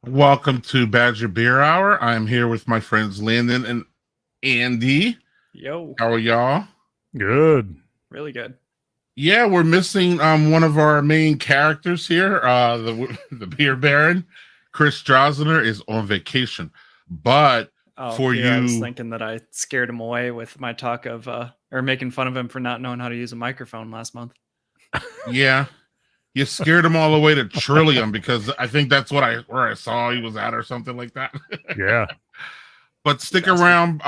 Welcome to Badger Beer Hour. I'm here with my friends Landon and Andy. Yo, How are y'all? Good. really good. Yeah, we're missing one of our main characters here. The beer baron, Chris Drosner, is on vacation. But for I was you, thinking that I scared him away with my talk of or making fun of him for not knowing how to use a microphone last month. yeah, you scared him all the way to Trillium because I think that's where I saw he was at or something like that. Yeah. But stick around,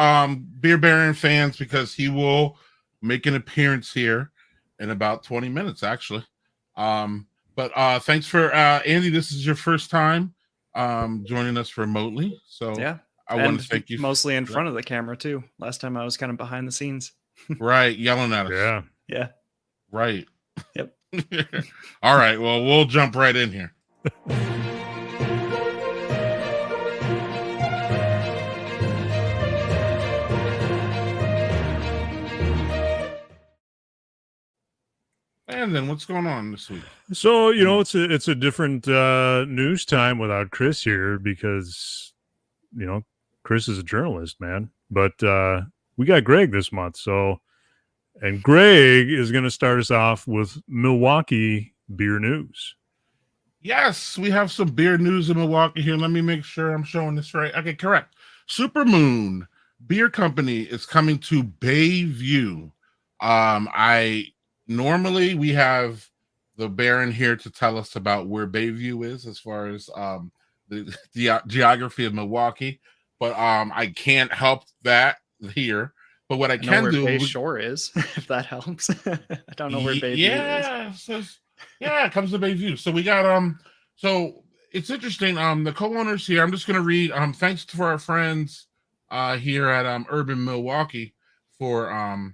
Beer Baron fans, because he will make an appearance here in about 20 minutes, actually. But thanks for Andy. This is your first time joining us remotely, so Yeah, I want to thank you. Mostly in front of the camera too. Last time I was kind of behind the scenes. Right, yelling at us. Yeah. Yeah. Right. Yep. All right. Well, we'll jump right in here. And then what's going on this week? So, it's a different news time without Chris here because, Chris is a journalist, man. But we got Greg this month. And Greg is going to start us off with Milwaukee beer news. Yes, we have some beer news in Milwaukee here. Let me make sure I'm showing this right. Okay, correct. Super Moon Beer Company is coming to Bayview. Normally we have the Baron here to tell us about where Bayview is as far as the geography of Milwaukee, but I can't help that here. But what I can do, Bay Shore is, if that helps. I don't know where Bayview is. So, yeah, it comes to Bayview. So we got so it's interesting. The co-owners here. I'm just gonna read. Thanks to our friends here at Urban Milwaukee for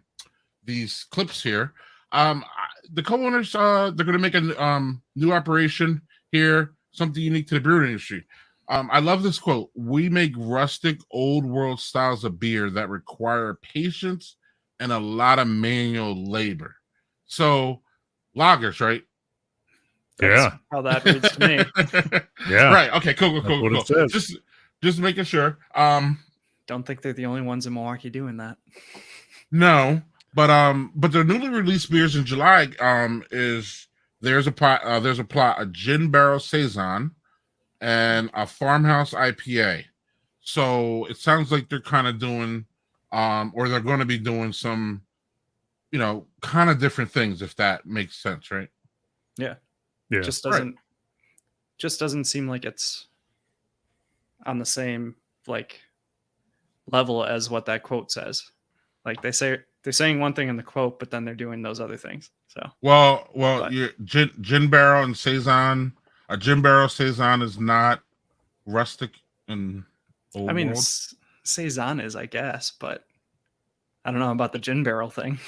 these clips here. The co-owners they're gonna make a new operation here, something unique to the brewing industry. I love this quote. We make rustic, old world styles of beer that require patience and a lot of manual labor. So, lagers, right? That's how that reads to me. Yeah. Right. Okay. Cool. Just making sure. Don't think they're the only ones in Milwaukee doing that. No, but the newly released beers in July is there's a gin barrel saison and a farmhouse IPA. So it sounds like they're kind of doing, or they're going to be doing some, kind of different things, if that makes sense, right? Yeah. Yeah. Just doesn't seem like it's on the same level as what that quote says. Like they're saying one thing in the quote, but then they're doing those other things. So your gin barrel and saison. A gin barrel saison is not rustic and old. I mean, saison is, I guess, but I don't know about the gin barrel thing.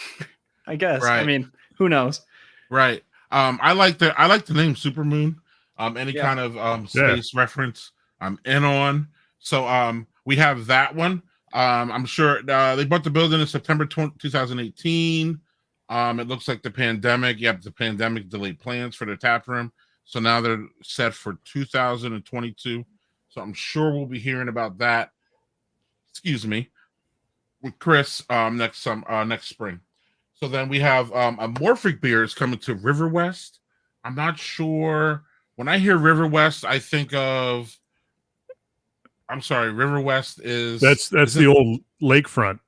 I guess. Right. I mean, who knows? Right. I like the name Supermoon. Any kind of space reference I'm in on. So we have that one. I'm sure they bought the building in September 2018. It looks like the pandemic delayed plans for their tap room. So now they're set for 2022. So I'm sure we'll be hearing about that. Excuse me, with Chris next spring. So then we have a Morphic beer is coming to River West. I'm not sure. When I hear River West, I think of. I'm sorry, River West is that's the old lakefront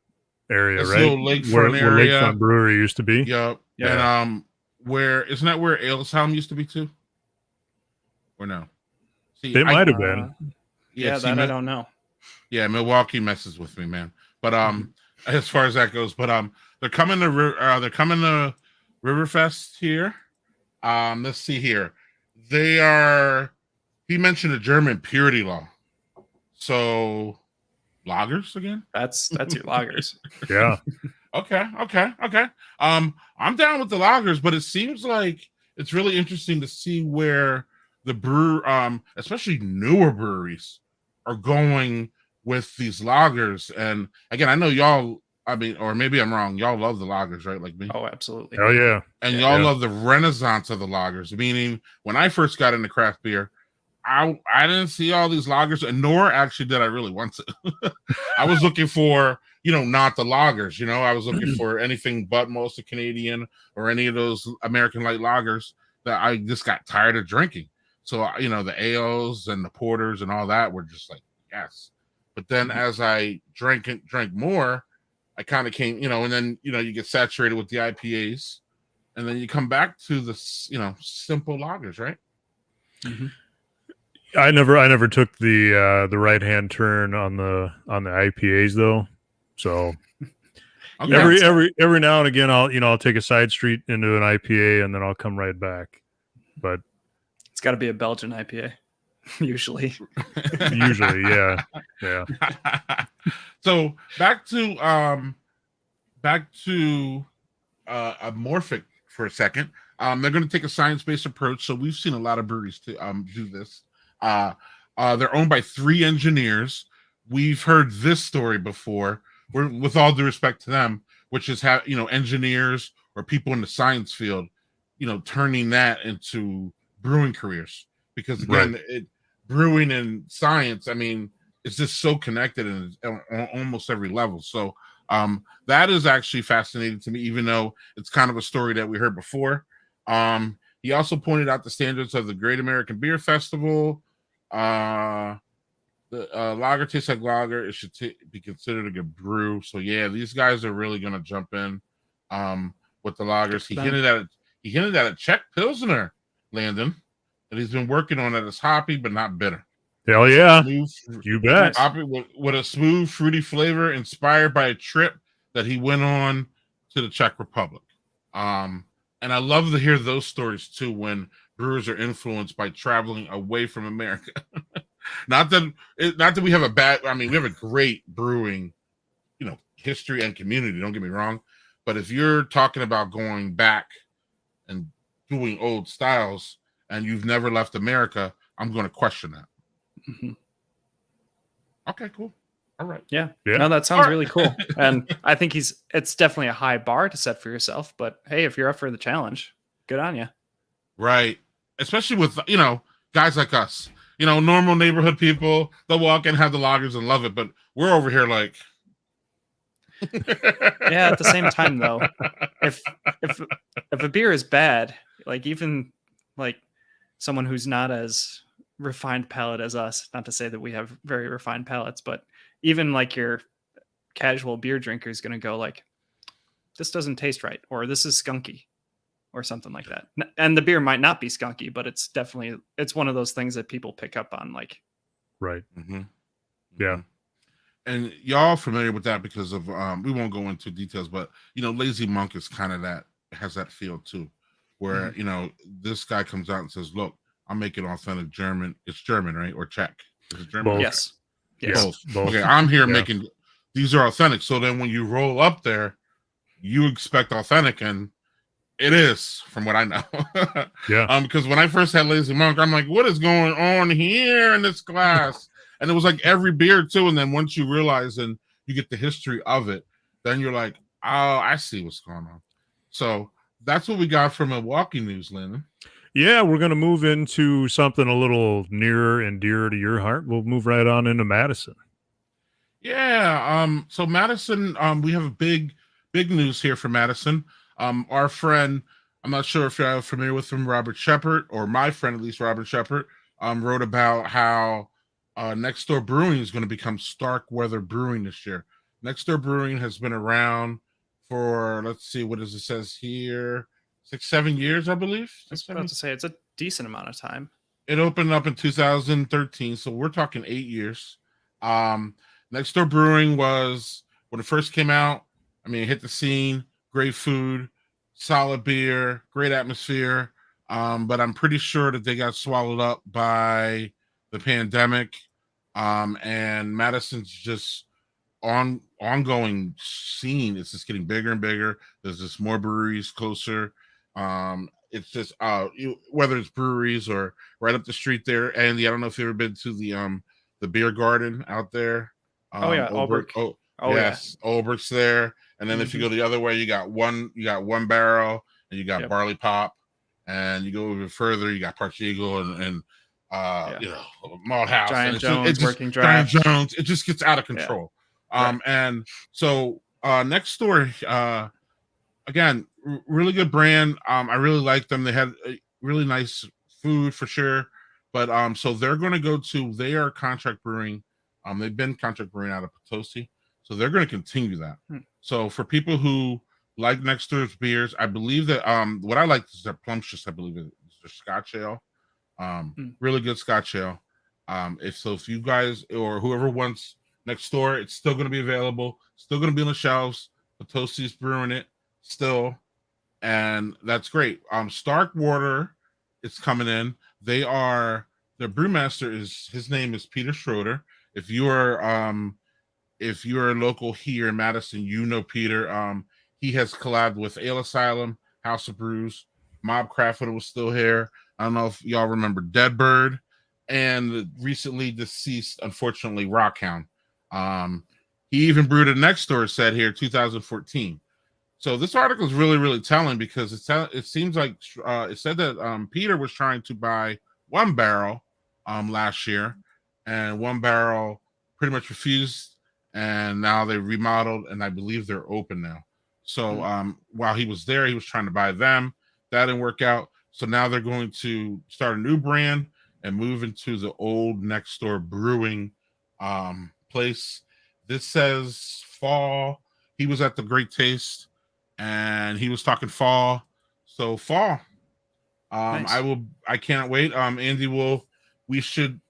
area, right? The old lakefront area. Where Lakefront Brewery used to be. Yep. Yeah. And where isn't that where Aleshelm used to be too? Or no? See, they might have been. I don't know. Yeah, Milwaukee messes with me, man. But as far as that goes, but they're coming to Riverfest here. Let's see here. He mentioned a German purity law. So lagers again? That's your lagers. Yeah. Okay. I'm down with the lagers, but it seems like it's really interesting to see where the especially newer breweries are going with these lagers. And again, I know y'all, or maybe I'm wrong, y'all love the lagers, right? Like me? Oh, absolutely. Oh, yeah. And y'all love the renaissance of the lagers, meaning when I first got into craft beer, I didn't see all these lagers, and nor actually did I really want to. I was looking for, not the lagers. I was looking for anything but Molson Canadian or any of those American light lagers that I just got tired of drinking. So, the ales and the porters and all that were just like, yes. But then as I drank more, I kind of came, and then, you get saturated with the IPAs, and then you come back to the, simple lagers, right? Mm-hmm. I never took the right-hand turn on the IPAs though. So okay. every now and again I'll take a side street into an IPA and then I'll come right back. But it's got to be a Belgian IPA usually. Usually, yeah. So back to Amorphic for a second. They're going to take a science-based approach. So we've seen a lot of breweries to do this. They're owned by 3 engineers. We've heard this story before. With all due respect to them, which is how engineers or people in the science field, turning that into brewing careers. Because again, brewing and science, I mean, it's just so connected on almost every level. So that is actually fascinating to me, even though it's kind of a story that we heard before. He also pointed out the standards of the Great American Beer Festival. The lager tastes like lager. It should be considered a good brew. So yeah, these guys are really going to jump in with the lagers. He hinted at a Czech Pilsner, Landon, that he's been working on that is hoppy but not bitter. Hell yeah, you bet. Hoppy with a smooth, fruity flavor inspired by a trip that he went on to the Czech Republic. And I love to hear those stories too, when brewers are influenced by traveling away from America. Not that we have we have a great brewing, history and community. Don't get me wrong, but if you're talking about going back and doing old styles and you've never left America, I'm going to question that. Mm-hmm. Okay, cool. All right. Yeah. No, that sounds really cool. And I think it's definitely a high bar to set for yourself, but hey, if you're up for the challenge, good on you. Right. Especially with, guys like us, normal neighborhood people, they'll walk and have the lagers and love it. But we're over here like, yeah, at the same time though, if a beer is bad, like even like someone who's not as refined palate as us, not to say that we have very refined palates, but even like your casual beer drinker is going to go like, this doesn't taste right, or this is skunky, or something like that. And the beer might not be skunky, but it's one of those things that people pick up on, like. Right. Mm-hmm. Yeah. And y'all familiar with that because of, we won't go into details, but, Lazy Monk is kind of has that feel too, where, this guy comes out and says, look, I'm making authentic German. It's German, right? Or Czech. Is it German? Both. Yes. Both. Okay, I'm here making, these are authentic. So then when you roll up there, you expect authentic, and it is, from what I know. Yeah. Because when I first had Lazy Monk, I'm like, what is going on here in this glass? And it was like every beer too. And then once you realize and you get the history of it, then you're like, oh, I see what's going on. So that's what we got from Milwaukee news, Landon. Yeah, we're going to move into something a little nearer and dearer to your heart. We'll move right on into Madison. Yeah. So Madison, we have a big news here for Madison. Our friend, I'm not sure if you're familiar with him, Robert Shepard, or my friend, at least Robert Shepard, wrote about how Next Door Brewing is going to become Starkweather Brewing this year. Next Door Brewing has been around for, let's see, what does it says here? 6-7 years, I believe. I was about to say it's a decent amount of time. It opened up in 2013, so we're talking 8 years. Next Door Brewing was, when it first came out, I mean, it hit the scene, great food, solid beer, great atmosphere. But I'm pretty sure that they got swallowed up by the pandemic. And Madison's just ongoing scene. It's just getting bigger and bigger. There's just more breweries closer. It's just whether it's breweries or right up the street there. Andy, I don't know if you've ever been to the beer garden out there. Albrecht. Yes, Olbricht's there. And then if you go the other way, you got one barrel, and you got Barley Pop, and you go even further, you got Parch Eagle and Malt House, Giant and Jones, Working Giant Draft. Jones. It just gets out of control. Right. And so next door, again, really good brand. I really like them. They had really nice food for sure. But so they're going to go to. They are contract brewing. They've been contract brewing out of Potosi, so they're going to continue that. So for people who like next door's beers, I believe that what I like is their Plumptious. I believe it's their Scotch ale. Really good Scotch ale. If you guys or whoever wants next door, it's still going to be available. Still going to be on the shelves. Potosi's brewing it still, and that's great. Stark Water is coming in. Their brewmaster his name is Peter Schroeder. If you are local here in Madison, you know Peter. He has collabed with Ale Asylum, House of Brews, Mob Craft when it was still here. I don't know if y'all remember Deadbird, and the recently deceased, unfortunately, Rockhound. He even brewed a next door set here, 2014. So this article is really, really telling because it seems like it said that Peter was trying to buy one barrel last year, and one barrel pretty much refused, and now they remodeled, and I believe they're open now. So while he was there, he was trying to buy them. That didn't work out. So now they're going to start a new brand and move into the old next door brewing place. This says fall. He was at the Great Taste and he was talking fall. So fall. Nice. I can't wait. Andy we should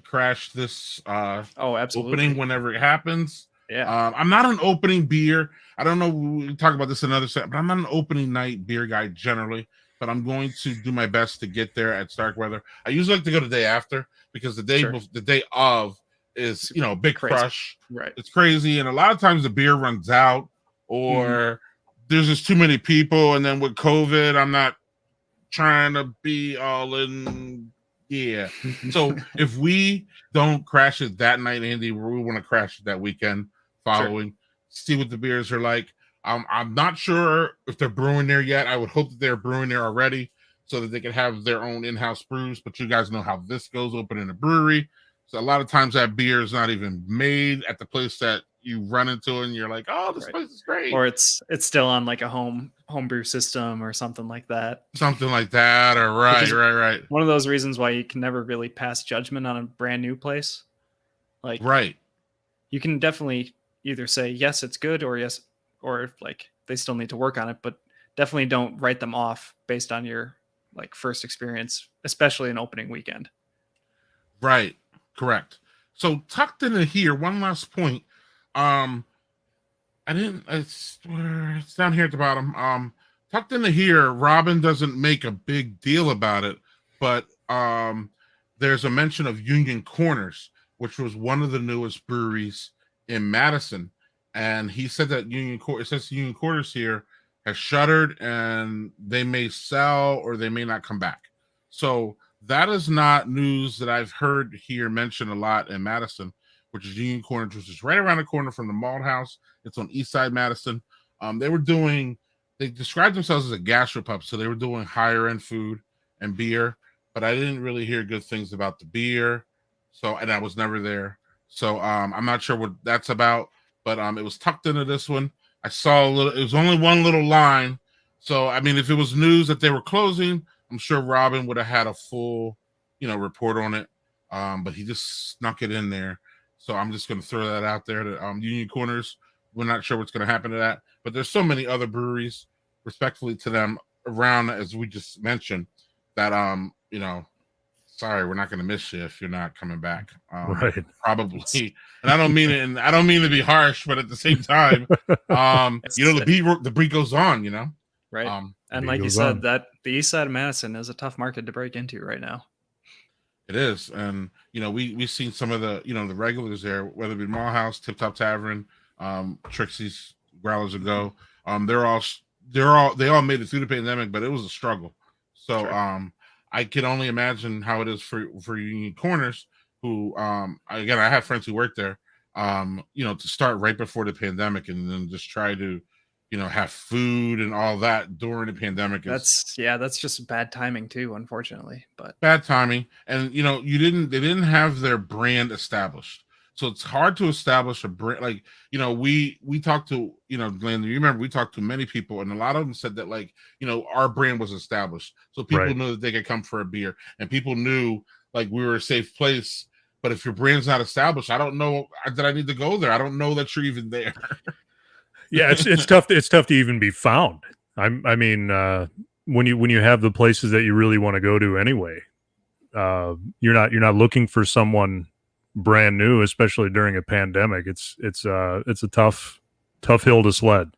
crash this absolutely. opening whenever it happens. Yeah. I'm not an opening beer. I don't know. We talk about this another set, but I'm not an opening night beer guy generally. But I'm going to do my best to get there at Starkweather. I usually like to go the day after because the day of is big crazy. Crush. Right. It's crazy, and a lot of times the beer runs out, or there's just too many people. And then with COVID, I'm not trying to be all in. Yeah. So if we don't crash it that night, Andy, we want to crash it that weekend following. See what the beers are like. I'm not sure if they're brewing there yet. I would hope that they're brewing there already so that they can have their own in-house brews. But you guys know how this goes, open in a brewery. So a lot of times that beer is not even made at the place that you run into and you're like, oh, this place is great. Or it's still on like a home brew system or something like that. Something like that. Or right. One of those reasons why you can never really pass judgment on a brand new place. Like, right. You can definitely either say, yes, it's good, or yes, or like they still need to work on it, but definitely don't write them off based on your like first experience, especially an opening weekend. Right. Correct. So tucked into here, one last point. It's down here at the bottom. Tucked into here, Robin doesn't make a big deal about it, but there's a mention of Union Corners, which was one of the newest breweries in Madison. And he said that Union Corners here has shuttered and they may sell or they may not come back. So that is not news that I've heard here mentioned a lot in Madison, which is Union Corners, which is right around the corner from the Malt House. It's on East Side Madison. They described themselves as a gastropub, so they were doing higher end food and beer, but I didn't really hear good things about the beer. And I was never there. So I'm not sure what that's about, but it was tucked into this one. I saw it was only one little line. So, I mean, if it was news that they were closing, I'm sure Robin would have had a full, report on it. But he just snuck it in there. So I'm just going to throw that out there to Union Corners. We're not sure what's going to happen to that. But there's so many other breweries, respectfully to them, around, as we just mentioned, that, sorry, we're not going to miss you if you're not coming back. Right. Probably. And I don't mean it, and I don't mean to be harsh, but at the same time, the beat goes on, Right. And like you said, that the east side of Madison is a tough market to break into right now. It is. And, we've seen some of the, the regulars there, whether it be Mall House, Tip Top Tavern, Trixie's, Growlers of Go. They all made it through the pandemic, but it was a struggle. So, sure. I can only imagine how it is for Union Corners, who, again, I have friends who work there, to start right before the pandemic and then just try to, have food and all that during the pandemic. That's just bad timing too, unfortunately. But bad timing, and they didn't have their brand established, so it's hard to establish a brand. Like we talked to Landon, you remember we talked to many people, and a lot of them said that our brand was established, so people knew that they could come for a beer, and people knew like we were a safe place. But if your brand's not established, I don't know that I need to go there. I don't know that you're even there. Yeah, it's tough. It's tough to even be found. I mean, when you have the places that you really want to go to anyway, you're not looking for someone brand new, especially during a pandemic. It's a tough hill to sled,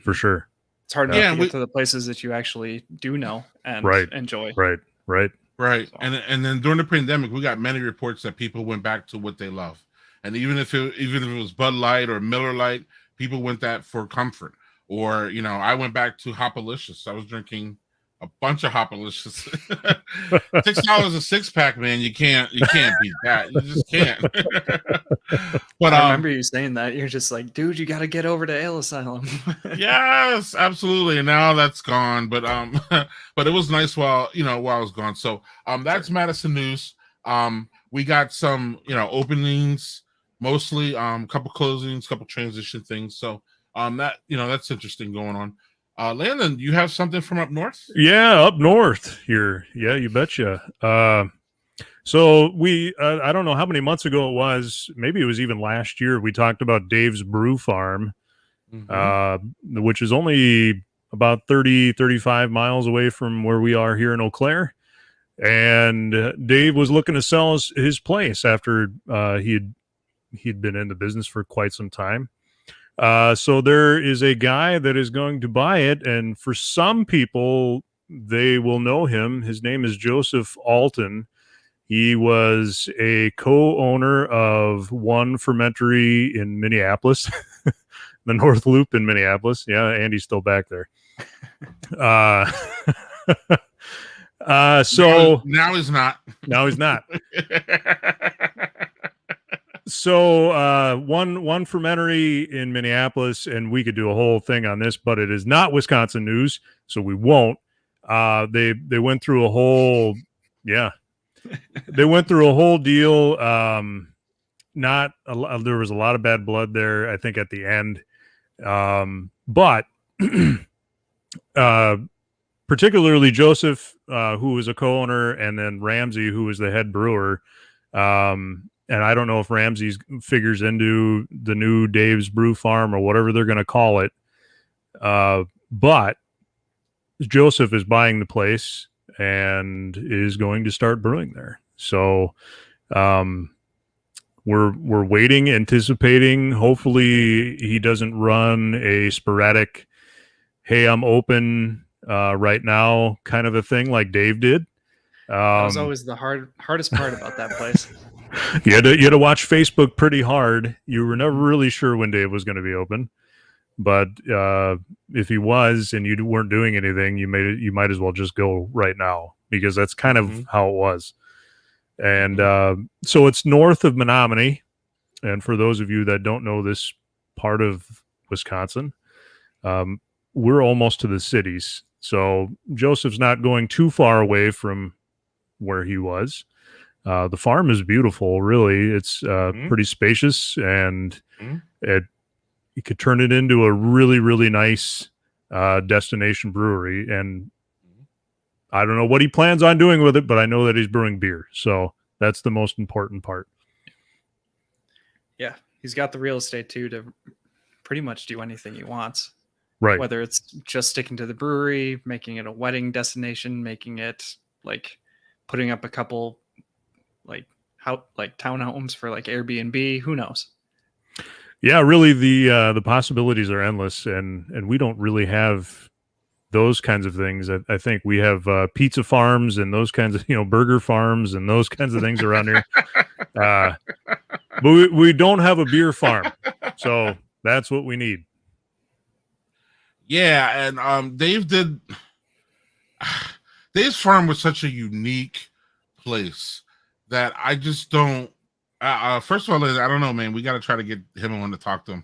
for sure. It's hard to get to the places that you actually do know and enjoy. Right. So. And then during the pandemic, we got many reports that people went back to what they love, and even if it was Bud Light or Miller Lite, people went that for comfort. Or I went back to Hopalicious. I was drinking a bunch of Hopalicious. $6 a six pack, man. You can't beat that. You just can't. But I remember you saying that. You're just like, dude, you got to get over to Ale Asylum. Yes, absolutely. And now that's gone. But but it was nice while I was gone. So that's Madison news. We got some openings, mostly couple closings, couple transition things. So that's interesting going on. Landon, you have something from up north? Yeah, up north here. Yeah, you betcha. So we, I don't know how many months ago it was. Maybe it was even last year. We talked about Dave's Brew Farm, which is only about 35 miles away from where we are here in Eau Claire. And Dave was looking to sell his place after he'd been in the business for quite some time. So there is a guy that is going to buy it, and for some people, they will know him. His name is Joseph Alton. He was a co-owner of one fermentery in Minneapolis, the North Loop in Minneapolis. Yeah, Andy's still back there. So now he's not. Now he's not. So one fermentery in Minneapolis, and we could do a whole thing on this, but it is not Wisconsin news, so we won't. They went through a whole they went through a whole deal. There was a lot of bad blood there, I think, at the end. But particularly Joseph, who was a co-owner, and then Ramsey, who was the head brewer. And I don't know if Ramsey's figures into the new Dave's Brew Farm or whatever they're going to call it. But Joseph is buying the place and is going to start brewing there. So we're waiting, anticipating. Hopefully he doesn't run a sporadic, hey, I'm open right now kind of a thing like Dave did. That was always the hardest part about that place. You had to watch Facebook pretty hard. You were never really sure when Dave was going to be open, but if he was and you weren't doing anything, you might as well just go right now, because that's kind of how it was. And so it's north of Menominee, and for those of you that don't know this part of Wisconsin, we're almost to the cities. So Joseph's not going too far away from where he was. The farm is beautiful, really. It's pretty spacious, and you could turn it into a really, really nice destination brewery. And I don't know what he plans on doing with it, but I know that he's brewing beer. So that's the most important part. Yeah, he's got the real estate, too, to pretty much do anything he wants. Right. Whether it's just sticking to the brewery, making it a wedding destination, making it like putting up a couple like townhomes for like Airbnb, who knows? Yeah, really the possibilities are endless, and we don't really have those kinds of things. I think we have pizza farms and those kinds of, burger farms and those kinds of things around here. But we don't have a beer farm. So that's what we need. Yeah, and Dave's farm was such a unique place that I just don't. First of all, I don't know, man. We got to try to get him on to talk to him.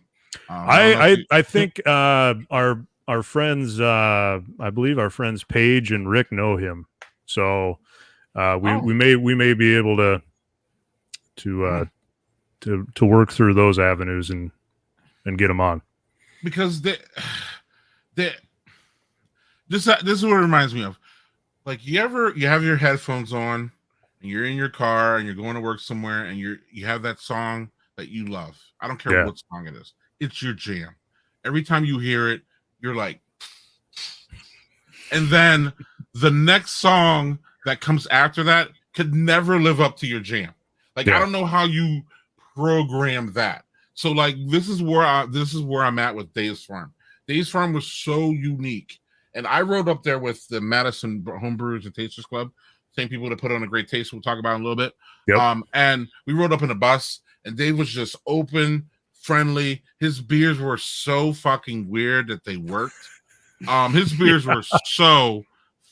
I think our friends, I believe our friends Paige and Rick know him, so we may be able to work through those avenues and get them on, because this is what it reminds me of. Like you have your headphones on and you're in your car and you're going to work somewhere and you have that song that you love. I don't care what song it is. It's your jam. Every time you hear it, you're like, and then the next song that comes after that could never live up to your jam. Like I don't know how you program that. So like this is where I'm at with Dave's Farm. Dave's Farm was so unique. And I rode up there with the Madison Homebrewers and Tasters Club, same people that put on a great taste. We'll talk about in a little bit. Yep. And we rode up in a bus, and Dave was just open, friendly. His beers were so fucking weird that they worked. His beers were so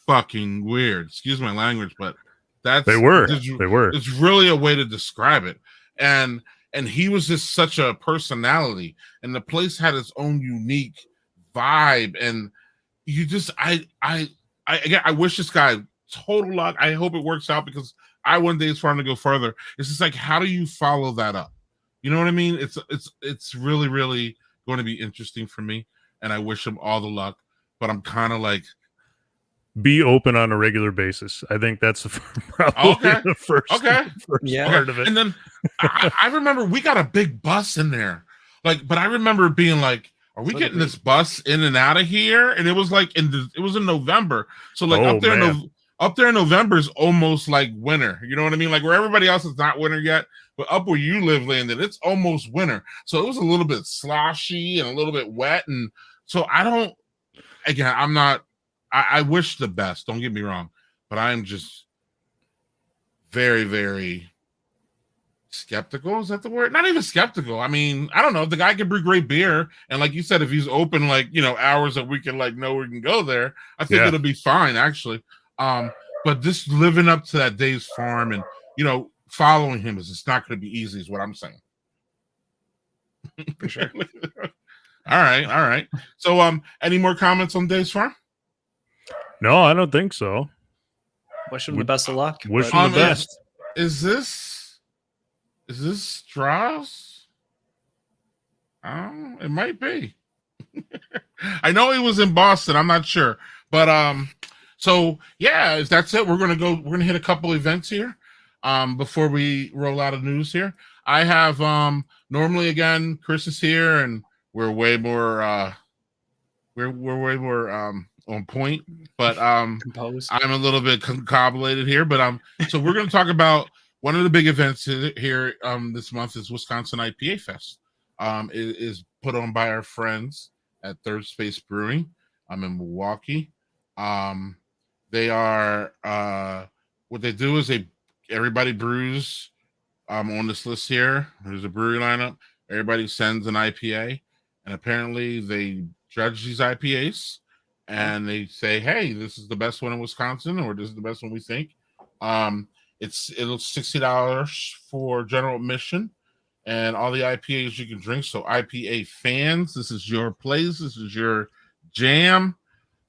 fucking weird. Excuse my language, but they were. It's really a way to describe it. And he was just such a personality, and the place had its own unique vibe. And you just, I wish this guy total luck. I hope it works out because I want Dave's Farm to go further. It's just like, how do you follow that up? You know what I mean? It's really, really going to be interesting for me, and I wish him all the luck. But I'm kind of like, be open on a regular basis. I think that's probably the first part of it. And then I remember we got a big bus in there, but I remember being like, are we getting this bus in and out of here? And it was like it was in November. So like up there in November is almost like winter. You know what I mean? Like where everybody else is not winter yet, but up where you live, Landon, it's almost winter. So it was a little bit sloshy and a little bit wet. And so I wish the best. Don't get me wrong, but I'm just very, very skeptical. Is that the word? Not even skeptical. I mean, I don't know. The guy can brew great beer, and like you said, if he's open, like hours that we can know we can go there, I think it'll be fine actually. But just living up to that Dave's Farm and following him it's not going to be easy, is what I'm saying. For sure. All right. So, any more comments on Dave's Farm? No, I don't think so. Wish him the best of luck. Wish him the best. Is this straws? It might be. I know he was in Boston. I'm not sure, but so yeah, if that's it, we're gonna hit a couple events here before we roll out of news here. I have normally again Chris is here and we're way more on point, but composed. I'm a little bit combobulated here, but so we're going to talk about one of the big events here this month is Wisconsin IPA Fest. It is put on by our friends at Third Space Brewing. I'm in Milwaukee. They are what they do is everybody brews on this list here. There's a brewery lineup. Everybody sends an IPA, and apparently they judge these IPAs. And they say, hey, this is the best one in Wisconsin, or this is the best one we think. It's $60 for general admission, and all the IPAs you can drink. So IPA fans, this is your place. This is your jam.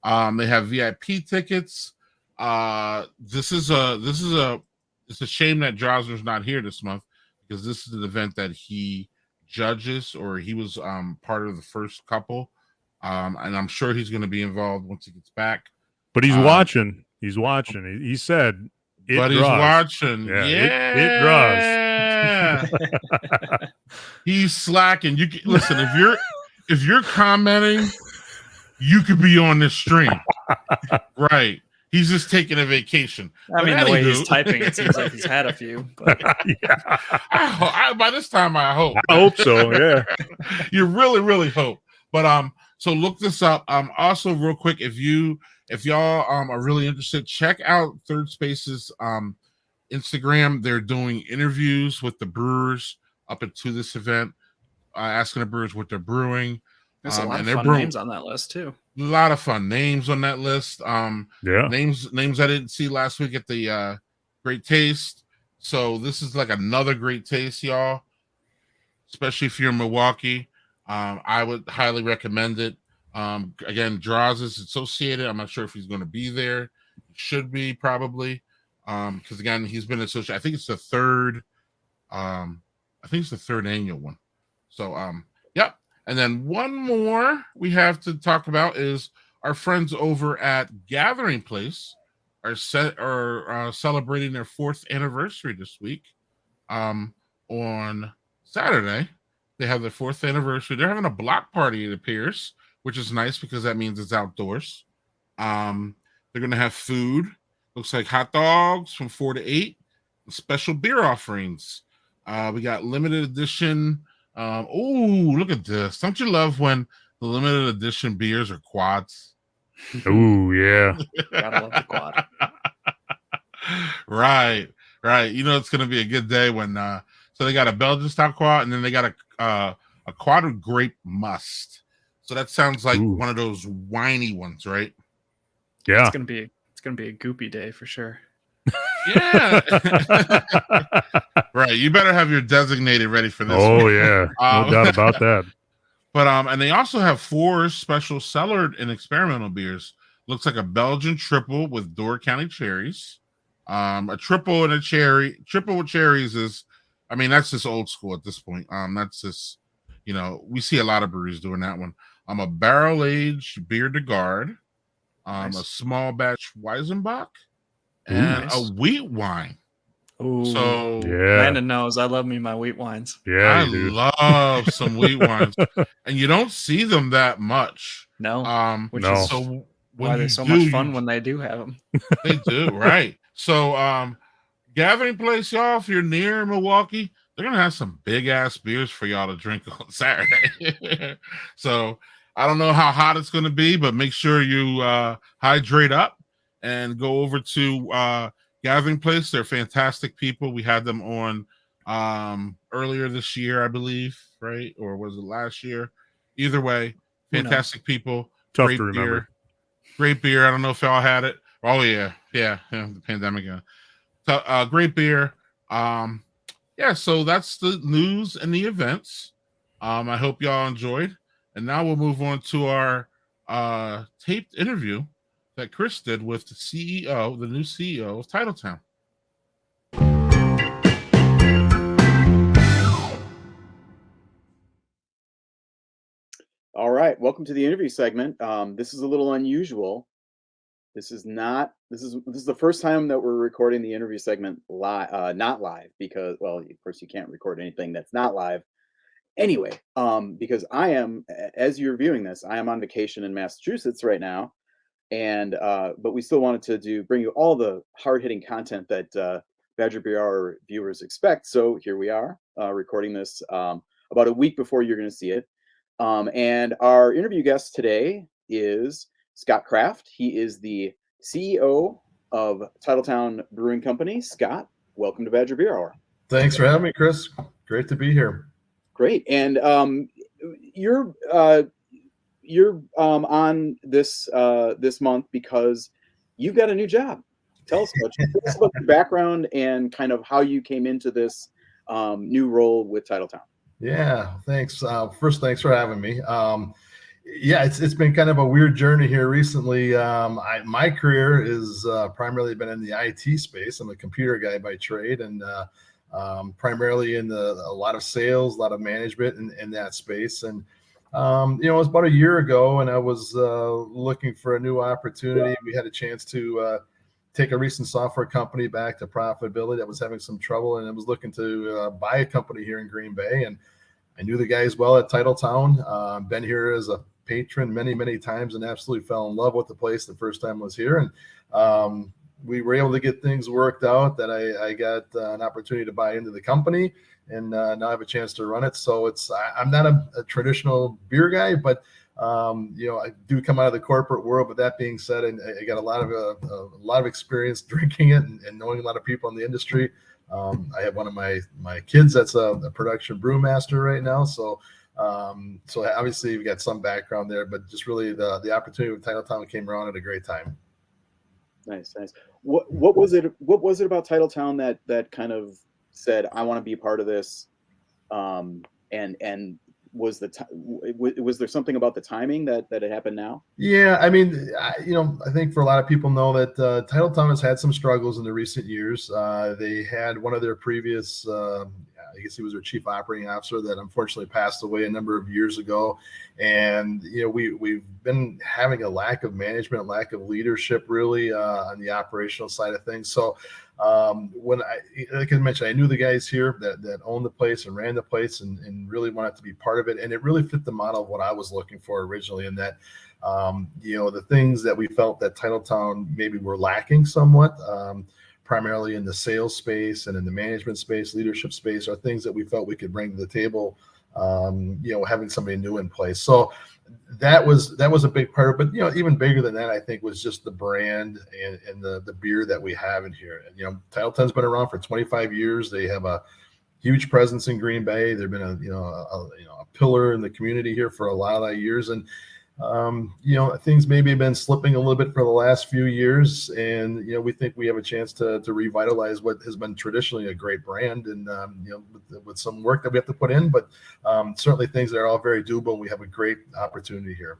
They have VIP tickets. It's a shame that Drosner's not here this month because this is an event that he judges, or he was part of the first couple. And I'm sure he's going to be involved once he gets back. But he's watching. He's watching. He said, he's watching. Yeah, it draws. He's slacking. You can, listen, if you're commenting, you could be on this stream, right? He's just taking a vacation. I mean, the way he's typing, it seems like he's had a few. But by this time, I hope. I hope so. Yeah, you really, really hope. But so look this up. Also, real quick, if y'all are really interested, check out Third Space's Instagram. They're doing interviews with the brewers up into this event, asking the brewers what they're brewing. There's a lot of fun names on that list too. A lot of fun names on that list. Names I didn't see last week at the Great Taste. So this is like another Great Taste, y'all. Especially if you're in Milwaukee. I would highly recommend it. Again, Draws is associated. I'm not sure if he's going to be there. He should be probably, because again, he's been associated. I think it's the third. I think it's the third annual one. So, yep. And then one more we have to talk about is our friends over at Gathering Place are celebrating their 4th anniversary this week. On Saturday, they have their 4th anniversary. They're having a block party, it appears, which is nice because that means it's outdoors. They're going to have food. Looks like hot dogs from 4 to 8. Special beer offerings. We got limited edition. Oh, look at this. Don't you love when the limited edition beers are quads? Oh, yeah. Gotta love the quad. Right. You know, it's going to be a good day when, so they got a Belgian style quad and then they got a quad of grape must. So that sounds like one of those whiny ones, right? Yeah. It's gonna be a goopy day for sure. Yeah. Right. You better have your designated ready for this. Oh, yeah. No doubt about that. But and they also have 4 special cellared and experimental beers. Looks like a Belgian triple with Door County cherries. A triple and a cherry. Triple with cherries is, I mean, that's just old school at this point. That's just, you know, we see a lot of breweries doing that one. A barrel aged beer de garde. Nice. A small batch Weizenbach. Ooh, and nice. a wheat wine. Ooh, so yeah. Landon knows I love me my wheat wines. Yeah, I love some wheat wines, and you don't see them that much. No, which no. is so why they're so much fun when they do have them. They do, right? So, Gathering Place, y'all, if you're near Milwaukee, they're gonna have some big ass beers for y'all to drink on Saturday. So I don't know how hot it's gonna be, but make sure you hydrate up and go over to Gathering Place. They're fantastic people. We had them on earlier this year, I believe, right? Or was it last year? Either way, fantastic people. Tough Great to remember. beer. Great beer. I don't know if y'all had it. Oh yeah, the pandemic. So, great beer. Yeah, so that's the news and the events. I hope y'all enjoyed. And now we'll move on to our taped interview that Chris did with the CEO, the new CEO of Titletown. All right, welcome to the interview segment. This is a little unusual. This is the first time that we're recording the interview segment live, not live, because, well, of course you can't record anything that's not live. Anyway, because I am, as you're viewing this, I am on vacation in Massachusetts right now, and but we still wanted to bring you all the hard-hitting content that Badger Beer Hour viewers expect. So here we are, recording this about a week before you're going to see it. And our interview guest today is Scott Kraft. He is the CEO of Titletown Brewing Company. Scott, welcome to Badger Beer Hour. Thanks for having me, Chris. Great to be here. Great. And you're on this this month because you've got a new job. Tell us about your background and kind of how you came into this new role with Titletown. Yeah, thanks. First, thanks for having me. Yeah, it's been kind of a weird journey here recently. My career is primarily been in the IT space. I'm a computer guy by trade, and primarily in a lot of sales, a lot of management in that space. And it was about a year ago, and I was looking for a new opportunity. We had a chance to take a recent software company back to profitability that was having some trouble, and I was looking to buy a company here in Green Bay. And I knew the guys well at Titletown. Been here as a patron many times, and absolutely fell in love with the place the first time I was here. And we were able to get things worked out that I got an opportunity to buy into the company, and now I have a chance to run it. So I'm not a traditional beer guy, but I do come out of the corporate world. But that being said, I got a lot of experience drinking it and knowing a lot of people in the industry. I have one of my kids that's a production brewmaster right now. So obviously we got some background there, but just really the opportunity with Titletown came around at a great time. Nice. What was it about Titletown that kind of said, I want to be part of this, and was was there something about the timing that it happened now? Yeah, I mean, I think for a lot of people know that Titletown has had some struggles in the recent years. They had one of their previous, I guess he was their chief operating officer, that unfortunately passed away a number of years ago. And we've been having a lack of management, lack of leadership, really, on the operational side of things. So like I mentioned, I knew the guys here that owned the place and ran the place and really wanted to be part of it. And it really fit the model of what I was looking for originally, in that, the things that we felt that Titletown maybe were lacking somewhat, primarily in the sales space and in the management space, leadership space, are things that we felt we could bring to the table, having somebody new in place. So that was a big part of it. But even bigger than that, I think, was just the brand and the beer that we have in here. And Titletown's been around for 25 years. They have a huge presence in Green Bay. They've been a pillar in the community here for a lot of years. And things maybe have been slipping a little bit for the last few years, and we think we have a chance to revitalize what has been traditionally a great brand, and with some work that we have to put in, but certainly things that are all very doable, and we have a great opportunity here.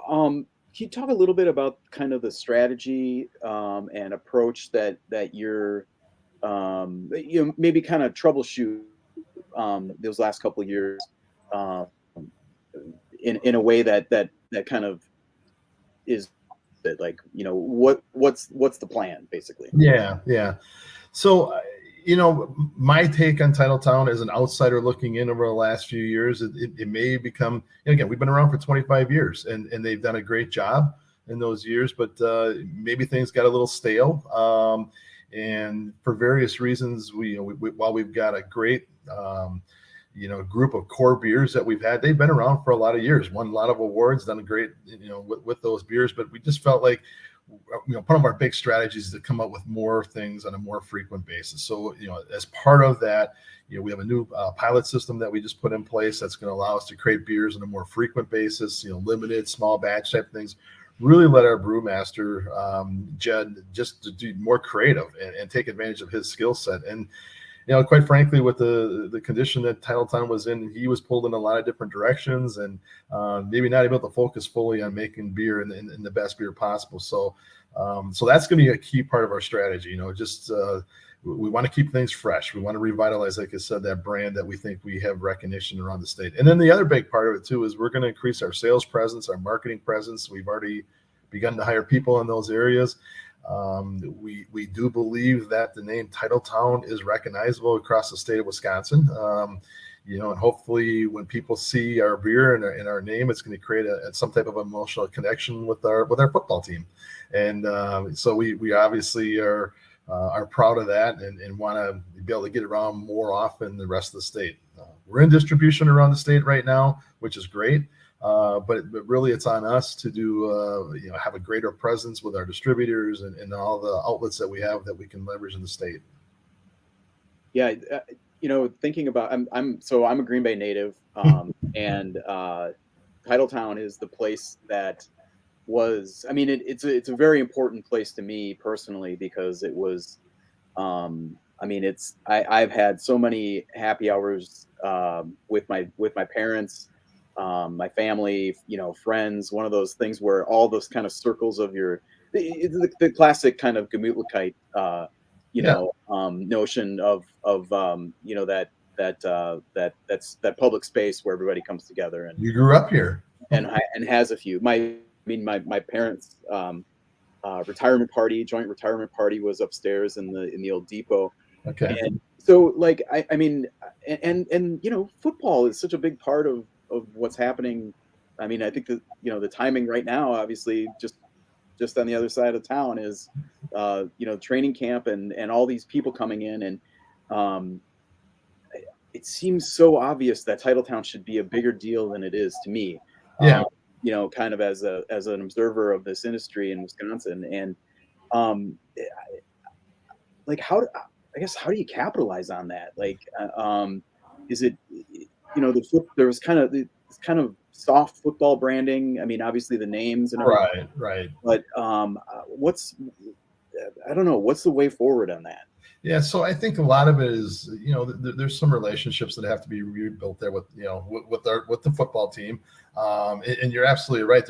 Can you talk a little bit about kind of the strategy and approach that you're maybe kind of troubleshoot those last couple of years in a way that kind of is like, what's the plan, basically? Yeah. So, my take on Titletown as an outsider looking in over the last few years, it may become, again, we've been around for 25 years and they've done a great job in those years, but maybe things got a little stale. And for various reasons, while we've got a great, group of core beers that we've had, they've been around for a lot of years, won a lot of awards, done great, with those beers. But we just felt like, one of our big strategies is to come up with more things on a more frequent basis. So, as part of that, we have a new pilot system that we just put in place that's going to allow us to create beers on a more frequent basis, limited, small batch type things. Really let our brewmaster, Jed, just to do more creative and take advantage of his skill set. And quite frankly, with the condition that Titletown was in, he was pulled in a lot of different directions, and maybe not able to focus fully on making beer in the best beer possible. So that's going to be a key part of our strategy. We want to keep things fresh. We want to revitalize, like I said, that brand that we think we have recognition around the state. And then the other big part of it too is we're going to increase our sales presence, our marketing presence. We've already begun to hire people in those areas. We do believe that the name Titletown is recognizable across the state of Wisconsin. And hopefully when people see our beer and our name, it's going to create some type of emotional connection with our football team. And so we obviously are proud of that and want to be able to get around more often the rest of the state. We're in distribution around the state right now, which is great. But really it's on us to do, have a greater presence with our distributors and all the outlets that we have that we can leverage in the state. Yeah. Thinking about, I'm a Green Bay native, and Titletown is the place that was, it's a very important place to me personally, because it was, I've had so many happy hours with my parents, my family, friends. One of those things where all those kind of circles of the classic kind of Gemütlichkeit, notion of that public space where everybody comes together. And you grew up here, and has a few. My parents' joint retirement party was upstairs in the old depot. Okay. And so, like, football is such a big part of what's happening. I think that the timing right now, obviously, just on the other side of town is training camp and all these people coming in, and it seems so obvious that Titletown should be a bigger deal than it is to me. Yeah. Kind of as an observer of this industry in Wisconsin, and how do you capitalize on that? Like, is it there was kind of soft football branding. Obviously the names and right. But what's the way forward on that? Yeah, so I think a lot of it is, there's some relationships that have to be rebuilt there with, with the football team. And you're absolutely right.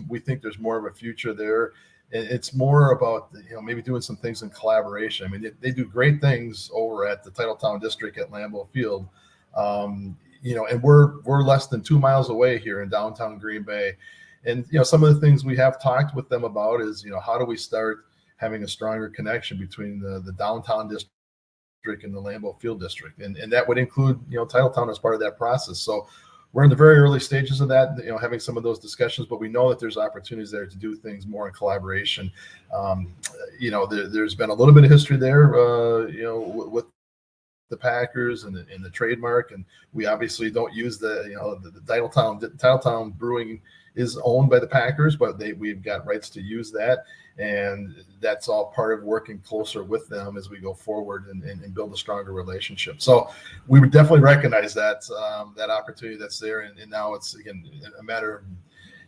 We think there's more of a future there. It's more about, maybe doing some things in collaboration. I mean, they do great things over at the Titletown district at Lambeau Field. And we're less than 2 miles away here in downtown Green Bay. And, some of the things we have talked with them about is, how do we start having a stronger connection between the downtown district and the Lambeau Field district. And that would include, Titletown as part of that process. So we're in the very early stages of that, having some of those discussions, but we know that there's opportunities there to do things more in collaboration. There's been a little bit of history there, with the Packers and the trademark, and we obviously don't use the Titletown Brewing is owned by the Packers, but we've got rights to use that, and that's all part of working closer with them as we go forward and build a stronger relationship. So we would definitely recognize that opportunity that's there, and now it's again a matter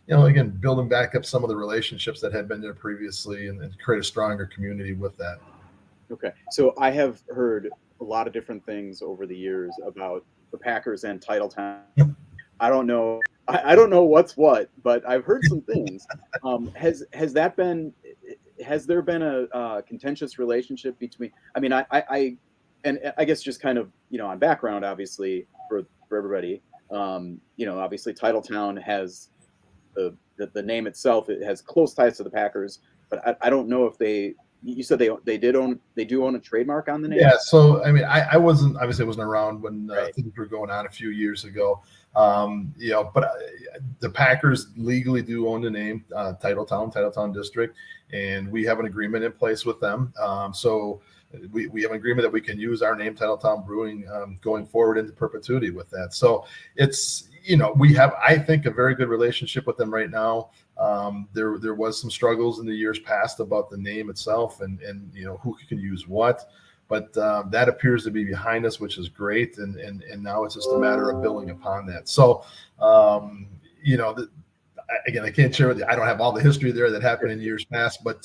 of building back up some of the relationships that had been there previously and create a stronger community with that. Okay, so I have heard a lot of different things over the years about the Packers and Titletown. I don't know what's what, but I've heard some things. Has there been a contentious relationship between? I mean, I guess just kind of on background, obviously for everybody, obviously Titletown has the name itself. It has close ties to the Packers, but I don't know if they. You said they do own a trademark on the name. Yeah. So I mean, I wasn't around when things were going on a few years ago. But the Packers legally do own the name Titletown District, and we have an agreement in place with them. So we have an agreement that we can use our name, Titletown Brewing, going forward into perpetuity with that. So it's we have, I think, a very good relationship with them right now. There was some struggles in the years past about the name itself and who can use what. But that appears to be behind us, which is great, and now it's just a matter of building upon that. So, again, I can't share with you. I don't have all the history there that happened in years past, but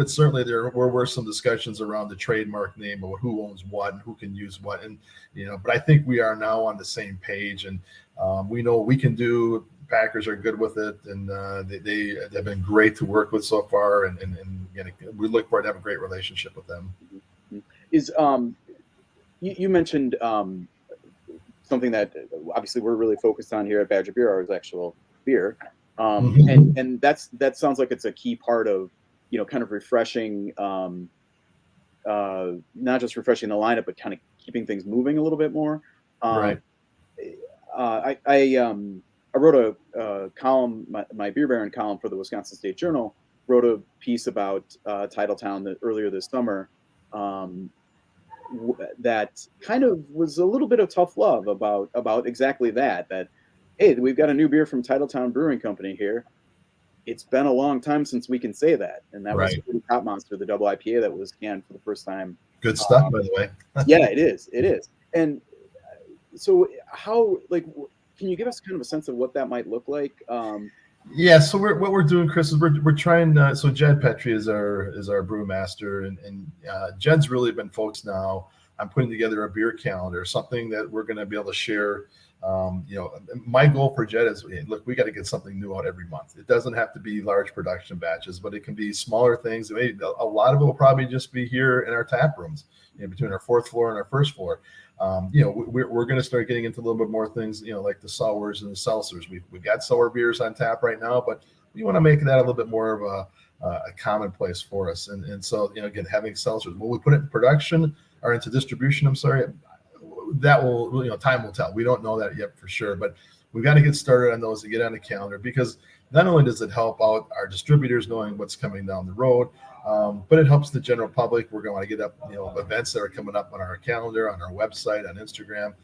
certainly there were some discussions around the trademark name of who owns what and who can use what, and But I think we are now on the same page, and we know we can do. Packers are good with it, and they have been great to work with so far, and again, we look forward to have a great relationship with them. Is you mentioned something that obviously we're really focused on here at Badger Beer, our actual beer, and that sounds like it's a key part of kind of refreshing, not just refreshing the lineup, but kind of keeping things moving a little bit more. Right. I wrote a column, my Beer Baron column for the Wisconsin State Journal, wrote a piece about Titletown earlier this summer. That kind of was a little bit of tough love about exactly that, hey, we've got a new beer from Titletown Brewing Company here. It's been a long time since we can say that. And that was Top Monster, the double IPA that was canned for the first time. Good stuff, by the way. Yeah, it is. And so can you give us kind of a sense of what that might look like? Yeah, so what we're doing, Chris, is we're trying. So Jed Petrie is our brewmaster, and Jed's really been focused now on putting together a beer calendar, something that we're going to be able to share. My goal for Jed is, look, we got to get something new out every month. It doesn't have to be large production batches, but it can be smaller things. Maybe a lot of it will probably just be here in our tap rooms, between our fourth floor and our first floor. We're going to start getting into a little bit more things, like the sours and the seltzers. We've got sour beers on tap right now, but we want to make that a little bit more of a commonplace for us. And so, again, having seltzers, will we put it in production or into distribution? I'm sorry, that will, time will tell. We don't know that yet for sure, but we've got to get started on those to get on the calendar, because not only does it help out our distributors knowing what's coming down the road, but it helps the general public. We're going to get up, events that are coming up on our calendar, on our website, on Instagram,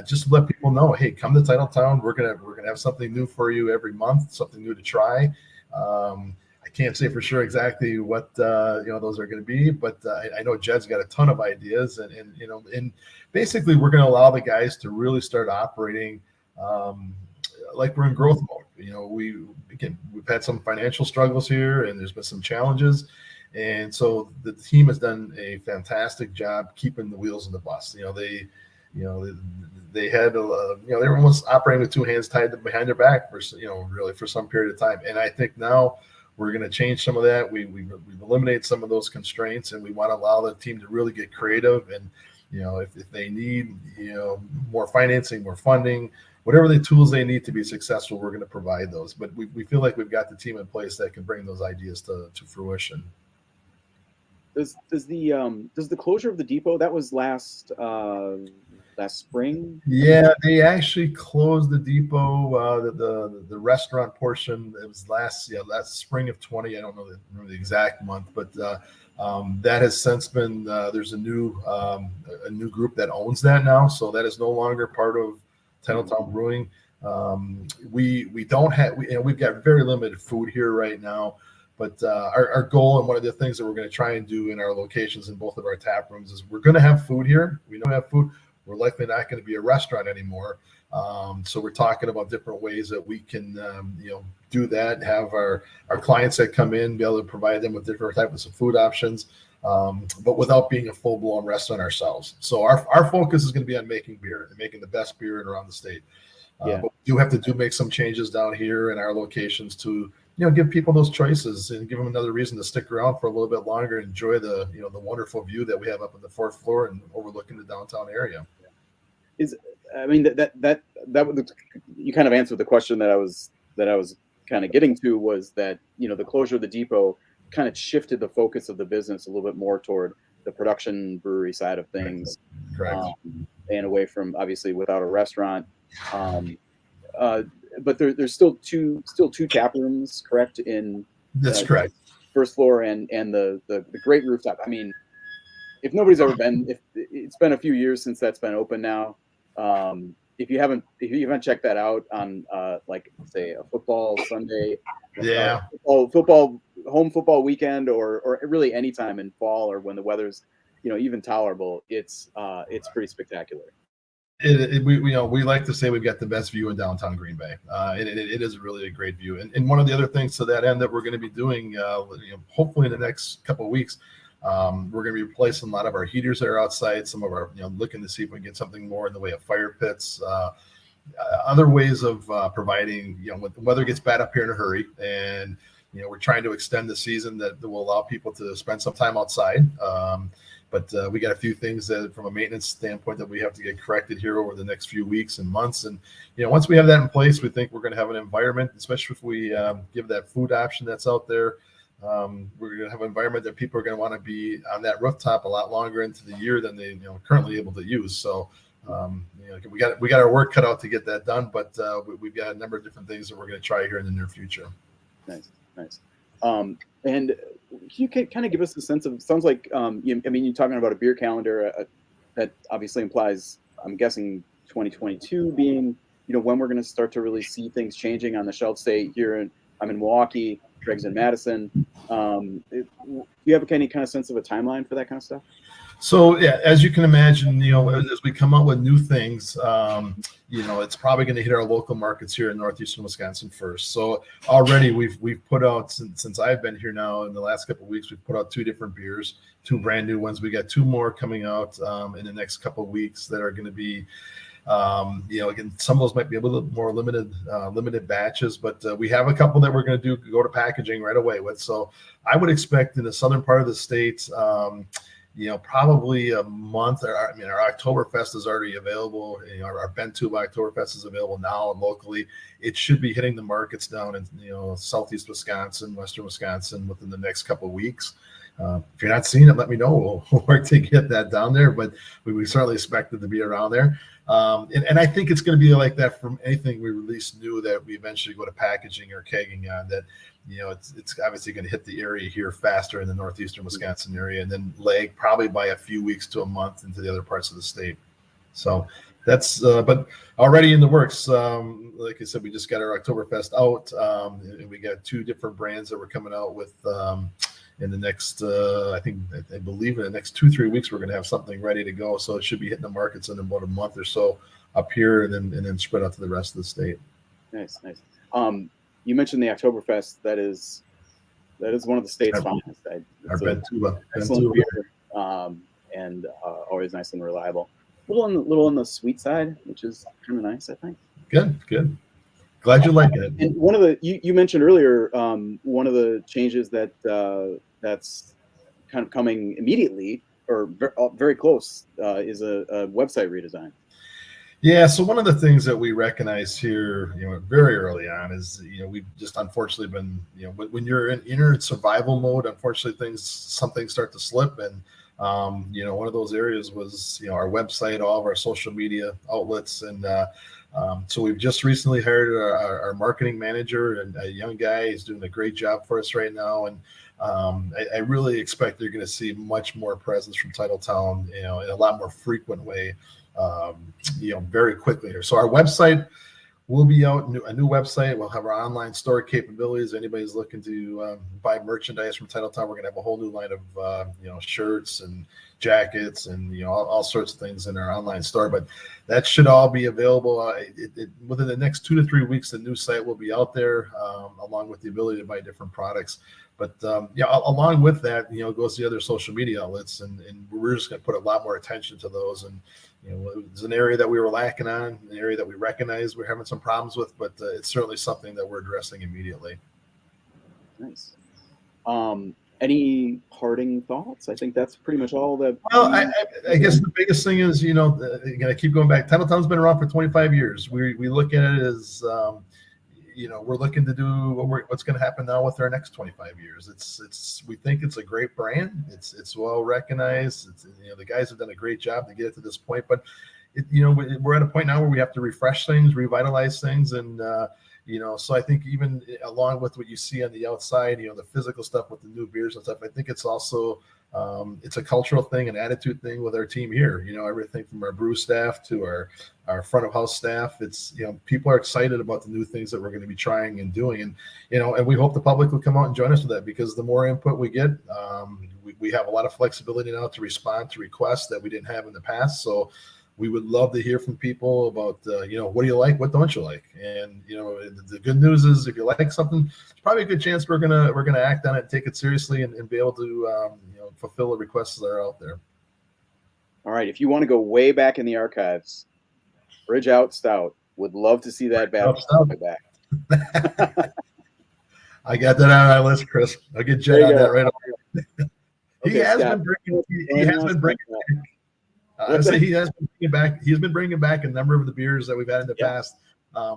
just to let people know, hey, come to Titletown. We're gonna have something new for you every month, something new to try. I can't say for sure exactly what those are going to be, but I know Jed's got a ton of ideas, and basically we're going to allow the guys to really start operating like we're in growth mode. We've had some financial struggles here, and there's been some challenges, And so the team has done a fantastic job keeping the wheels in the bus. They had they were almost operating with two hands tied behind their back for really for some period of time. And I think now we're going to change some of that. We've eliminated some of those constraints, and we want to allow the team to really get creative. And if they need more financing, more funding, whatever the tools they need to be successful, we're going to provide those. But we feel like we've got the team in place that can bring those ideas to fruition. Does the closure of the depot, that was last spring? Yeah, they actually closed the depot, the restaurant portion. It was last spring of 20. I don't remember the exact month, but that has since been there's a new group that owns that now, so that is no longer part of Titletown Brewing. We've got very limited food here right now. But our goal, and one of the things that we're going to try and do in our locations in both of our tap rooms, is we're going to have food here. We know we have food. We're likely not going to be a restaurant anymore. So we're talking about different ways that we can, do that. Have our clients that come in be able to provide them with different types of food options, but without being a full-blown restaurant ourselves. So our focus is going to be on making beer and making the best beer around the state. But we do have to make some changes down here in our locations to give people those choices and give them another reason to stick around for a little bit longer and enjoy the wonderful view that we have up on the 4th floor and overlooking the downtown area. That you kind of answered the question that I was kind of getting to, was that the closure of the depot kind of shifted the focus of the business a little bit more toward the production brewery side of things. Correct. And away from, obviously, without a restaurant. But there's still two tap rooms, correct? That's correct. 1st floor and the great rooftop. I mean, if nobody's ever been, if it's been a few years since that's been open now, if you haven't checked that out on like say a football Sunday, football home football weekend, or really anytime in fall or when the weather's even tolerable, it's pretty spectacular. We like to say we've got the best view in downtown Green Bay. It is really a great view. And one of the other things to that end that we're going to be doing, hopefully in the next couple of weeks, we're going to be replacing a lot of our heaters that are outside. Some of our, looking to see if we can get something more in the way of fire pits, other ways of providing, when the weather gets bad up here in a hurry, and we're trying to extend the season that will allow people to spend some time outside. But we got a few things that, from a maintenance standpoint, that we have to get corrected here over the next few weeks and months. And once we have that in place, we think we're going to have an environment, especially if we give that food option that's out there. We're going to have an environment that people are going to want to be on that rooftop a lot longer into the year than they currently able to use. So we got our work cut out to get that done, but we've got a number of different things that we're going to try here in the near future. Nice. And can you kind of give us a sense of, sounds like, you're talking about a beer calendar that obviously implies, I'm guessing 2022 being, when we're going to start to really see things changing on the shelf. Say I'm in Milwaukee, Greg's in Madison. Do you have any kind of sense of a timeline for that kind of stuff? So yeah, as you can imagine, as we come up with new things, it's probably going to hit our local markets here in northeastern Wisconsin first. So already we've put out, since I've been here now in the last couple of weeks, we've put out 2 different beers, 2 brand new ones. We got 2 more coming out in the next couple of weeks that are going to be, again, some of those might be a little more limited batches, but we have a couple that we're going to go to packaging right away with. So I would expect in the southern part of the state, probably a month. Our Oktoberfest is already available. Our Bentube Oktoberfest is available now locally. It should be hitting the markets down in southeast Wisconsin, western Wisconsin within the next couple of weeks. If you're not seeing it, let me know. We'll work to get that down there, but we certainly expect it to be around there. And I think it's going to be like that from anything we release new that we eventually go to packaging or kegging on. That it's obviously going to hit the area here faster in the northeastern Wisconsin area, and then lag probably by a few weeks to a month into the other parts of the state. So that's but already in the works. Like I said, we just got our Oktoberfest out, and we got 2 different brands that we're coming out with. In the next, I believe in the next 2-3 weeks, we're going to have something ready to go. So it should be hitting the markets in about a month or so up here, and then spread out to the rest of the state. Nice. You mentioned the Oktoberfest. That is That is one of the state's finest. I've been to excellent beer, and always nice and reliable. Little on the sweet side, which is kind of nice, I think. Good. Glad you like it. And one of the you mentioned earlier, one of the changes that's kind of coming immediately or very close is a website redesign. Yeah, so one of the things that we recognize here, very early on is, we've just unfortunately been, when you're in survival mode, unfortunately some things start to slip. And, one of those areas was, our website, all of our social media outlets. And so we've just recently hired our marketing manager, and a young guy. He's doing a great job for us right now. And I really expect you're going to see much more presence from Titletown, in a lot more frequent way. Very quickly here. So our website will be out, a new website. We'll have our online store capabilities. Anybody's looking to buy merchandise from Titletown, we're going to have a whole new line of shirts and jackets and all sorts of things in our online store. But that should all be available within the next 2 to 3 weeks. The new site will be out there, along with the ability to buy different products. But along with that, goes the other social media outlets, and we're just going to put a lot more attention to those. And it's an area that we were lacking on, an area that we recognize we're having some problems with, but it's certainly something that we're addressing immediately. Nice. Any parting thoughts? I think that's pretty much all that. Well, I guess the biggest thing is, I keep going back. Titletown's been around for 25 years. We look at it as, we're looking to do what's going to happen now with our next 25 years. We think it's a great brand. It's well recognized. The guys have done a great job to get it to this point, but we're at a point now where we have to refresh things, revitalize things. And, so I think even along with what you see on the outside, the physical stuff with the new beers and stuff, I think it's also, it's a cultural thing, an attitude thing with our team here. Everything from our brew staff to our front of house staff. It's, people are excited about the new things that we're going to be trying and doing. And, and we hope the public will come out and join us with that, because the more input we get, we have a lot of flexibility now to respond to requests that we didn't have in the past. So we would love to hear from people about, what do you like? What don't you like? And, the good news is, if you like something, it's probably a good chance we're going to act on it, take it seriously, and be able to, fulfill the requests that are out there. All right. If you want to go way back in the archives, Bridge Out Stout, would love to see that back. I got that on my list, Chris. I'll get Jed on that right away. He has been bringing back a number of the beers that we've had in the past,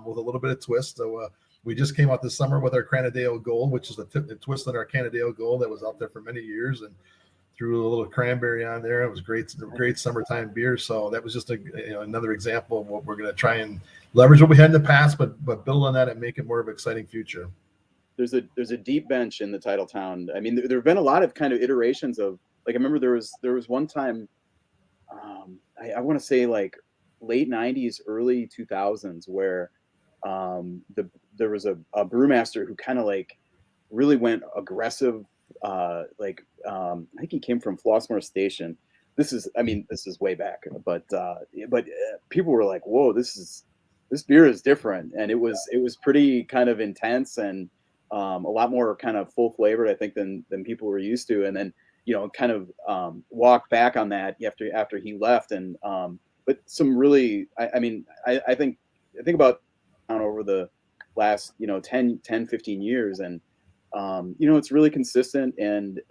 with a little bit of twist. So we just came out this summer with our Cannondale Gold, which is a twist on our Cannondale Gold that was out there for many years, and threw a little cranberry on there. It was great summertime beer. So that was just another example of what we're going to try and leverage what we had in the past, but build on that and make it more of an exciting future. There's a deep bench in the Titletown. I mean, there have been a lot of kind of iterations of, like, I remember there was one time, I want to say like late 90s, early 2000s, where there was a brewmaster who kind of like really went aggressive. I think he came from Flossmoor Station. This is way back, but people were like, whoa, this beer is different. And it was pretty kind of intense and a lot more kind of full flavored, I think, than people were used to. And then, kind of walked back on that after he left. And but some really, I think about over the last 10 15 years, and it's really consistent and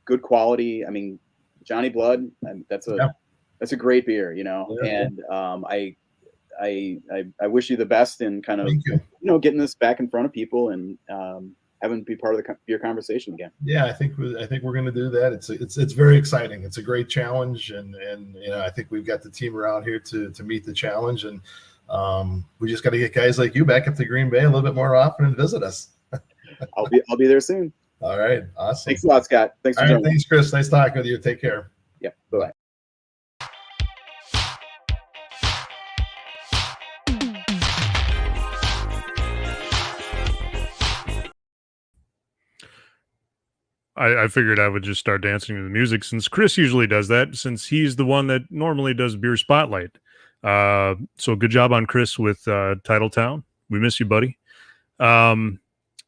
good quality. I mean, Johnny Blood, that's a great beer, and I wish you the best in kind of getting this back in front of people and having to be part of your conversation again. Yeah, I think we're going to do that. It's very exciting. It's a great challenge, and I think we've got the team around here to meet the challenge, and we just got to get guys like you back up to Green Bay a little bit more often and visit us. I'll be there soon. All right, awesome. Thanks a lot, Scott. Thanks for joining. Thanks, Chris. Nice talking with you. Take care. Yeah. Bye-bye. I figured I would just start dancing to the music, since Chris usually does that, since he's the one that normally does Beer Spotlight. So good job on Chris with Titletown. We miss you, buddy.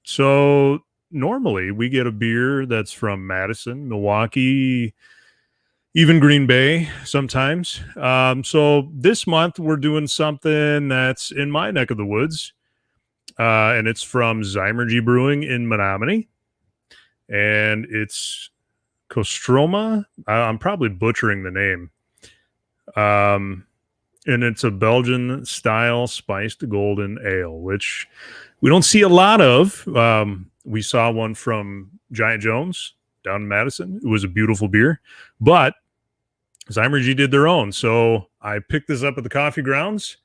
So normally we get a beer that's from Madison, Milwaukee, even Green Bay sometimes. So this month we're doing something that's in my neck of the woods, and it's from Zymergy Brewing in Menominee, and it's Kostroma. I'm probably butchering the name. And it's a Belgian style spiced golden ale, which we don't see a lot of. We saw one from Giant Jones down in Madison. It was a beautiful beer, but Zymergy did their own. So I picked this up at the Coffee Grounds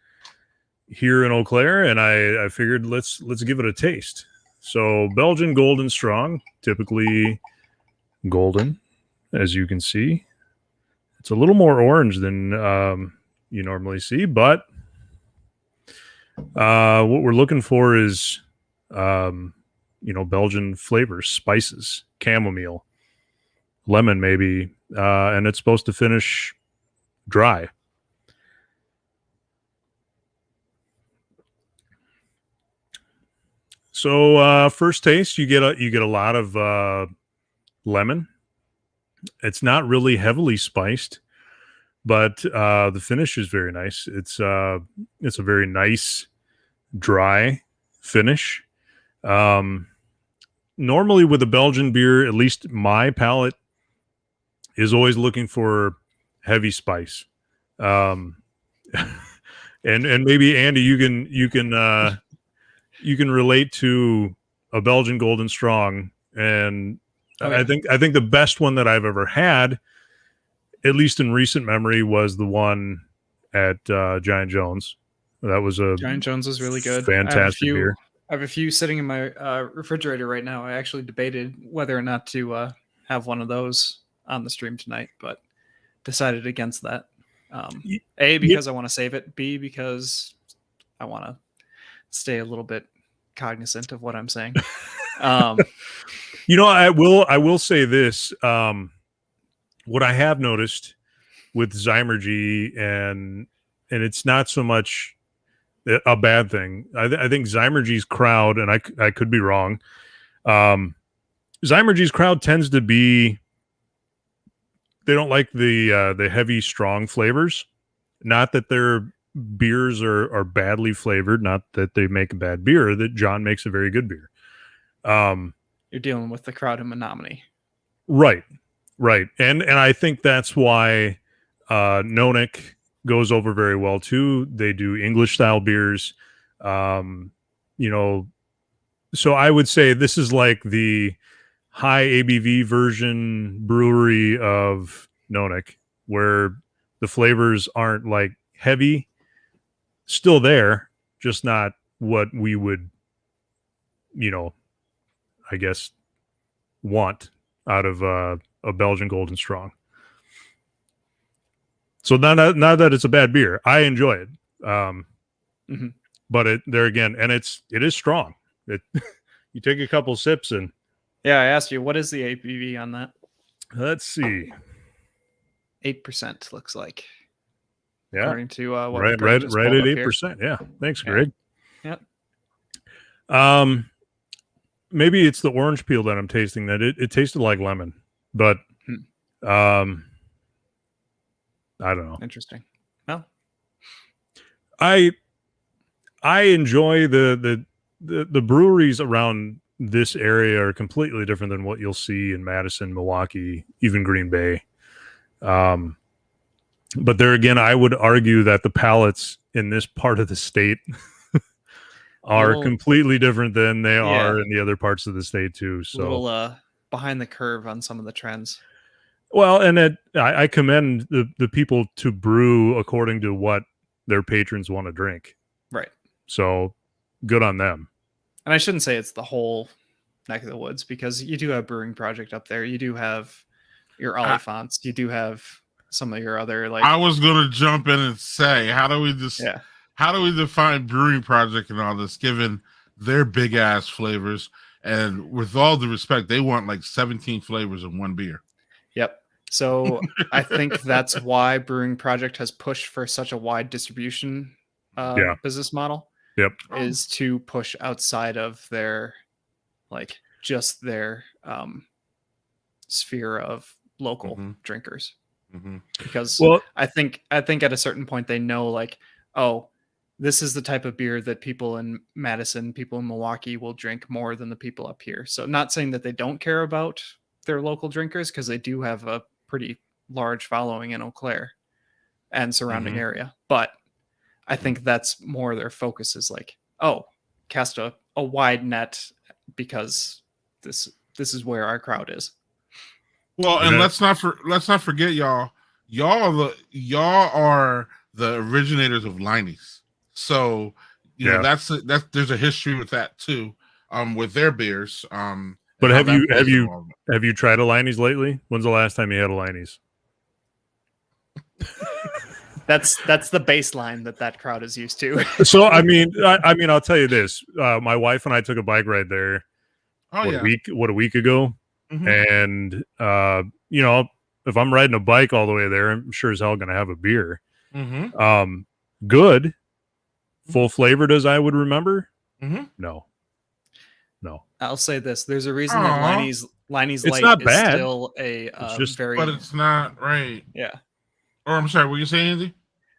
here in Eau Claire, and I figured let's give it a taste. So Belgian Golden Strong, typically golden, as you can see. It's a little more orange than you normally see, but what we're looking for is Belgian flavors, spices, chamomile, lemon maybe, and it's supposed to finish dry. So first taste, you get a lot of lemon. It's not really heavily spiced, but the finish is very nice. It's a very nice dry finish. Normally with a Belgian beer, at least my palate is always looking for heavy spice. And maybe Andy, you can relate to a Belgian Golden Strong, and I think the best one that I've ever had, at least in recent memory, was the one at Giant Jones. That was Giant Jones was really good. Fantastic beer. I have a few sitting in my refrigerator right now. I actually debated whether or not to have one of those on the stream tonight, but decided against that. A, because I want to save it. B, because I want to stay a little bit cognizant of what I'm saying. I will say this. What I have noticed with Zymergy, and it's not so much a bad thing. I think Zymergy's crowd, and I could be wrong. Zymergy's crowd tends to be, they don't like the heavy, strong flavors. Not that their beers are badly flavored, not that they make a bad beer. That John makes a very good beer. You're dealing with the crowd in Menominee. Right. And I think that's why Nonick goes over very well too. They do English style beers. So I would say this is like the high ABV version brewery of Nonick, where the flavors aren't like heavy, still there, just not what we would, I guess, want out of a Belgian Golden Strong. So not that it's a bad beer, I enjoy it. But it is strong. You take a couple sips and I asked you, what is the ABV on that? Let's see. 8% looks like. Yeah. According to what right at 8%. Yeah. Thanks, Greg. Yep. Maybe it's the orange peel that I'm tasting, that it tasted like lemon, but I don't know. Interesting. No. I enjoy the breweries around this area are completely different than what you'll see in Madison, Milwaukee, even Green Bay. But there again, I would argue that the palates in this part of the state are completely different than they are in the other parts of the state too. So a little behind the curve on some of the trends. Well, and I commend the people to brew according to what their patrons want to drink. Right. So good on them. And I shouldn't say it's the whole neck of the woods, because you do have Brewing Project up there. You do have your Oliphants. You do have some of your other, like, I was going to jump in and say, how do we define Brewing Project and all this, given their big ass flavors? And with all due respect, they want like 17 flavors in one beer. Yep. So I think that's why Brewing Project has pushed for such a wide distribution business model. Yep. Is to push outside of their like just their sphere of local drinkers. Because I think at a certain point they know, like, oh, this is the type of beer that people in Madison, people in Milwaukee will drink more than the people up here. So not saying that they don't care about their local drinkers, because they do have a pretty large following in Eau Claire and surrounding area. But I think that's more their focus, is like, oh, cast a wide net, because this is where our crowd is. Well, and let's not forget, y'all. Y'all are the originators of Liney's. So you know that's there's a history with that too. With their beers. But have you tried a Liney's lately? When's the last time you had a Liney's? That's the baseline that crowd is used to. So I mean, I'll tell you this. My wife and I took a bike ride there a week ago. And you know, if I'm riding a bike all the way there, I'm sure as hell gonna have a beer. Good, full flavored as I would remember. No. I'll say this: there's a reason that Liney's it's Light not is bad. still a very, but it's not right. Yeah. Or I'm sorry, were you saying anything?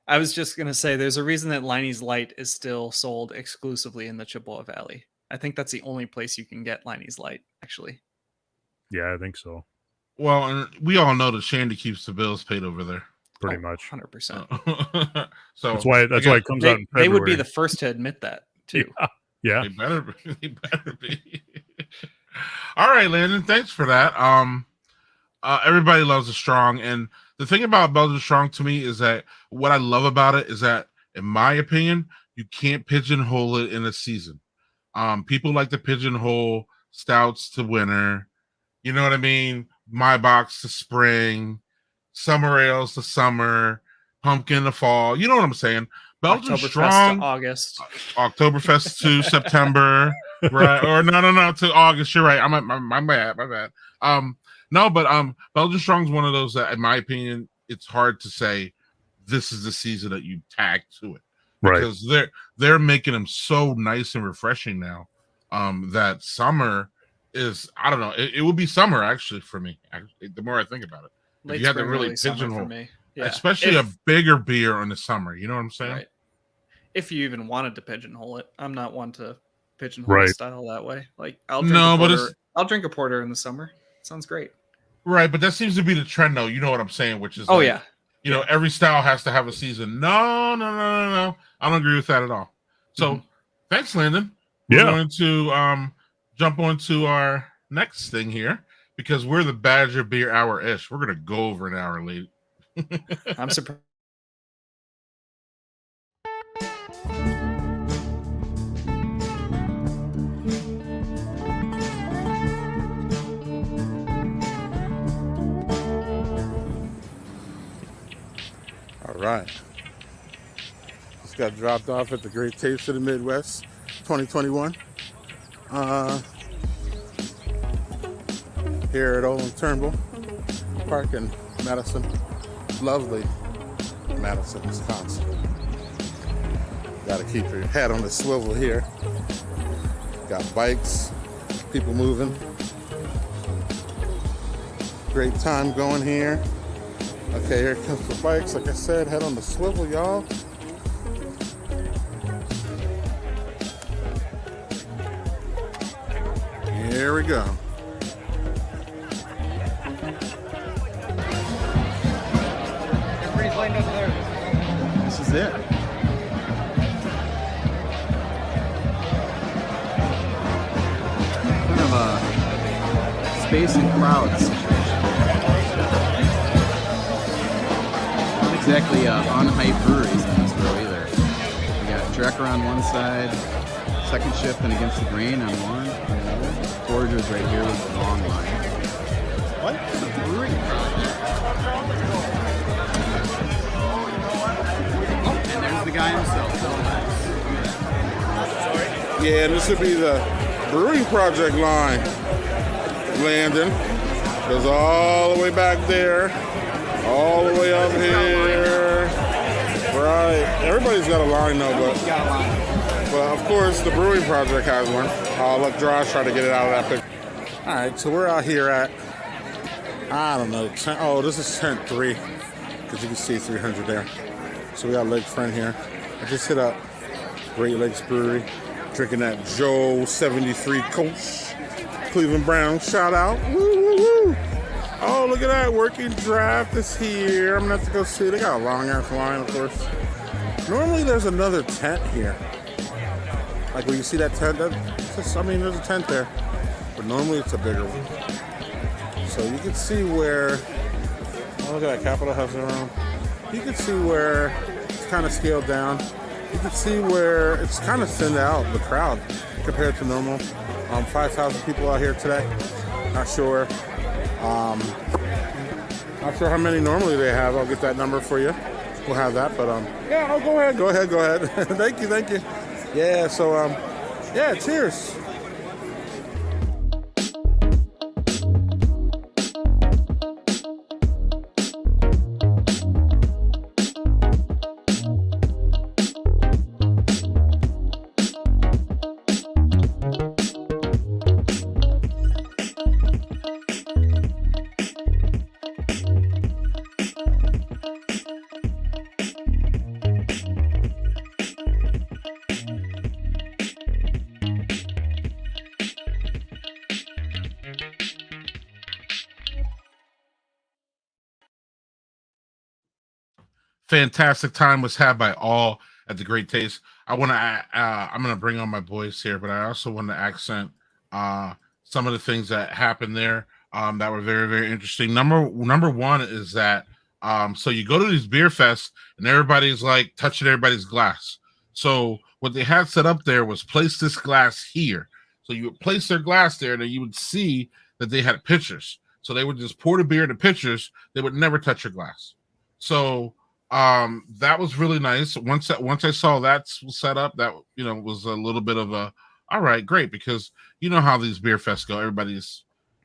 I was just gonna say there's a reason that Liney's Light is still sold exclusively in the Chippewa Valley. I think that's the only place you can get Liney's Light, actually. Yeah, I think so. Well, and we all know that Shandy keeps the bills paid over there. Pretty much. 100%. So that's why it comes out in February. They would be the first to admit that too. Yeah. They better be. All right, Landon, thanks for that. Everybody loves a strong, and the thing about Belgian Strong to me is that what I love about it is that, in my opinion, you can't pigeonhole it in a season. People like to pigeonhole stouts to winter. You know what I mean? My box to spring, summer ales to summer, pumpkin to fall. You know what I'm saying? Belgian Strong to August, Oktoberfest to September, right? Or no, to August. You're right. My bad. Belgian Strong is one of those that, in my opinion, it's hard to say this is the season that you tag to it, right? Because they're making them so nice and refreshing now. That summer is, I don't know, it would be summer actually for me. The more I think about it, if you had to really pigeonhole me. Yeah. Especially a bigger beer in the summer. You know what I'm saying? Right. If you even wanted to pigeonhole it, I'm not one to pigeonhole the style that way. Like I'll drink a porter in the summer. Sounds great. Right, but that seems to be the trend, though. You know what I'm saying? Which is, you know, every style has to have a season. No. I don't agree with that at all. So, thanks, Landon. We're going to jump onto our next thing here, because we're the Badger Beer Hour-ish. We're going to go over an hour late. I'm surprised. All right. Just got dropped off at the Great Tapes of the Midwest 2021. Here at Old Turnbull Park in Madison. Lovely Madison, Wisconsin. Got to keep your head on the swivel here. Got bikes, people moving. Great time going here. Okay, here comes the bikes. Like I said, head on the swivel, y'all. Here we go. Everybody's lined up there. This is it. Kind of a space and crowd situation. Not exactly unhyped breweries in this row either. We got Drecker on one side, Second Shift and Against the Grain on one. Foragers right here with the long line. What? It's a brewing project. Oh, and there's the guy himself. Yeah, this would be the Brewing Project line. Landon goes all the way back there, all the way up here. Right. Everybody's got a line though, but of course the Brewing Project has one. I'll let Josh try to get it out of that picture. All right, so we're out here at, I don't know, this is tent 3, because you can see 300 there. So we got Lakefront here. I just hit up Great Lakes Brewery, drinking that Joe 73 Coach, Cleveland Brown, shout out. Woo, woo, woo. Oh, look at that, Working Draft is here. I'm gonna have to go see, they got a long ass line, of course. Normally there's another tent here. Like when you see that tent, there's a tent there. But normally it's a bigger one. So you can see where, oh, look at that Capitol House around. You can see where it's kind of scaled down. You can see where it's kind of thinned out, the crowd, compared to normal. 5,000 people out here today. Not sure. Not sure how many normally they have. I'll get that number for you. We'll have that, but yeah, oh, go ahead. Thank you. Yeah, so yeah, cheers. Fantastic time was had by all at the Great Taste. I'm gonna bring on my boys here, but I also want to accent some of the things that happened there that were very, very interesting. Number one is that so you go to these beer fests and everybody's like touching everybody's glass. So what they had set up there was place this glass here. So you would place their glass there, and then you would see that they had pitchers. So they would just pour the beer into pitchers. They would never touch your glass. So that was really nice. Once I saw that set up, that was a little bit of a all right, great, because you know how these beer fests go. Everybody's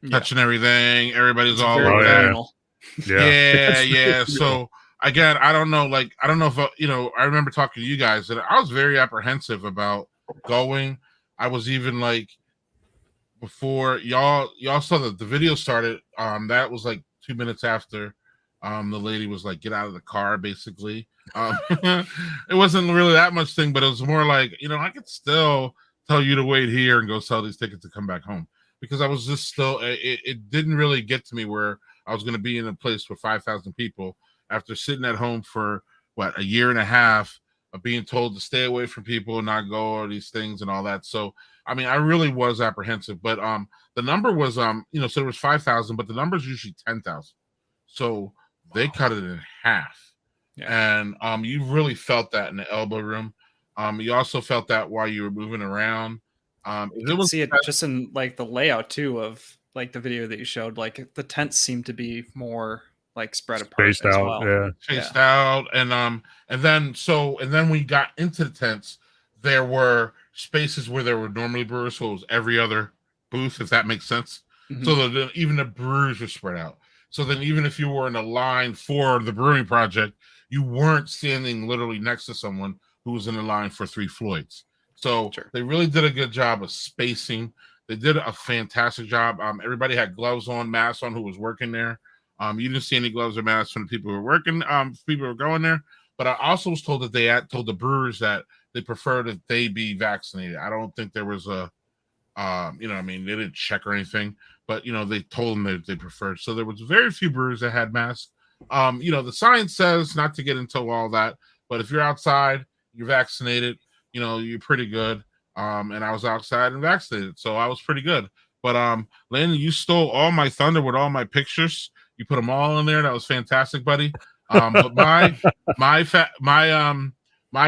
touching everything. Everybody's all over that. Yeah. So again, I don't know if I remember talking to you guys that I was very apprehensive about going. I was even like, before y'all saw that the video started, that was like 2 minutes after the lady was like, get out of the car, basically. It wasn't really that much thing, but it was more like, I could still tell you to wait here and go sell these tickets to come back home, because I was just still, it didn't really get to me where I was going to be in a place with 5,000 people after sitting at home for a year and a half of being told to stay away from people and not go, all these things and all that. So, I mean, I really was apprehensive, but the number was, so there was 5,000, but the number is usually 10,000. So they cut it in half. Yeah. And you really felt that in the elbow room. You also felt that while you were moving around. You could see it just in like the layout too of like the video that you showed. Like the tents seemed to be more like spread apart, spaced out, well. Spaced out, and then when you got into the tents, there were spaces where there were normally brewers, so it was every other booth, if that makes sense. Mm-hmm. So even the brewers were spread out. So then even if you were in a line for the brewing project, you weren't standing literally next to someone who was in a line for 3 Floyds. So They really did a good job of spacing. They did a fantastic job. Everybody had gloves on, masks on who was working there. You didn't see any gloves or masks from the people who were working, people who were going there. But I also was told that they had told the brewers that they prefer that they be vaccinated. I don't think there was a, they didn't check or anything, but, they told them that they preferred. So there was very few brewers that had masks. The science says not to get into all that, but if you're outside, you're vaccinated, you're pretty good. And I was outside and vaccinated, so I was pretty good. But Landon, you stole all my thunder with all my pictures. You put them all in there. That was fantastic, buddy. But my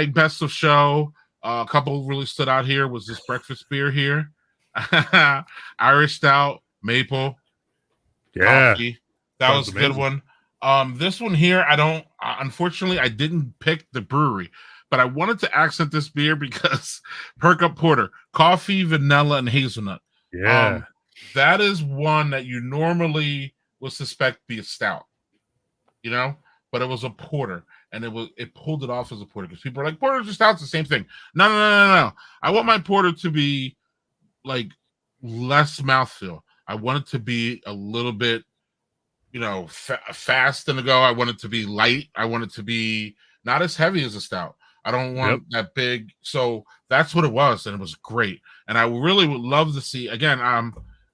best of show, a couple really stood out here, was this breakfast beer here. Irish stout, maple, coffee. That was a good one. This one here, unfortunately, I didn't pick the brewery, but I wanted to accent this beer because Perk Up Porter, coffee, vanilla, and hazelnut. Yeah. That is one that you normally would suspect be a stout, but it was a porter, and it pulled it off as a porter, because people are like, porters or stouts, the same thing. No. I want my porter to be like less mouthfeel. I want it to be a little bit, fast in the go. I want it to be light. I want it to be not as heavy as a stout. I don't want that big. So that's what it was, and it was great. And I really would love to see again.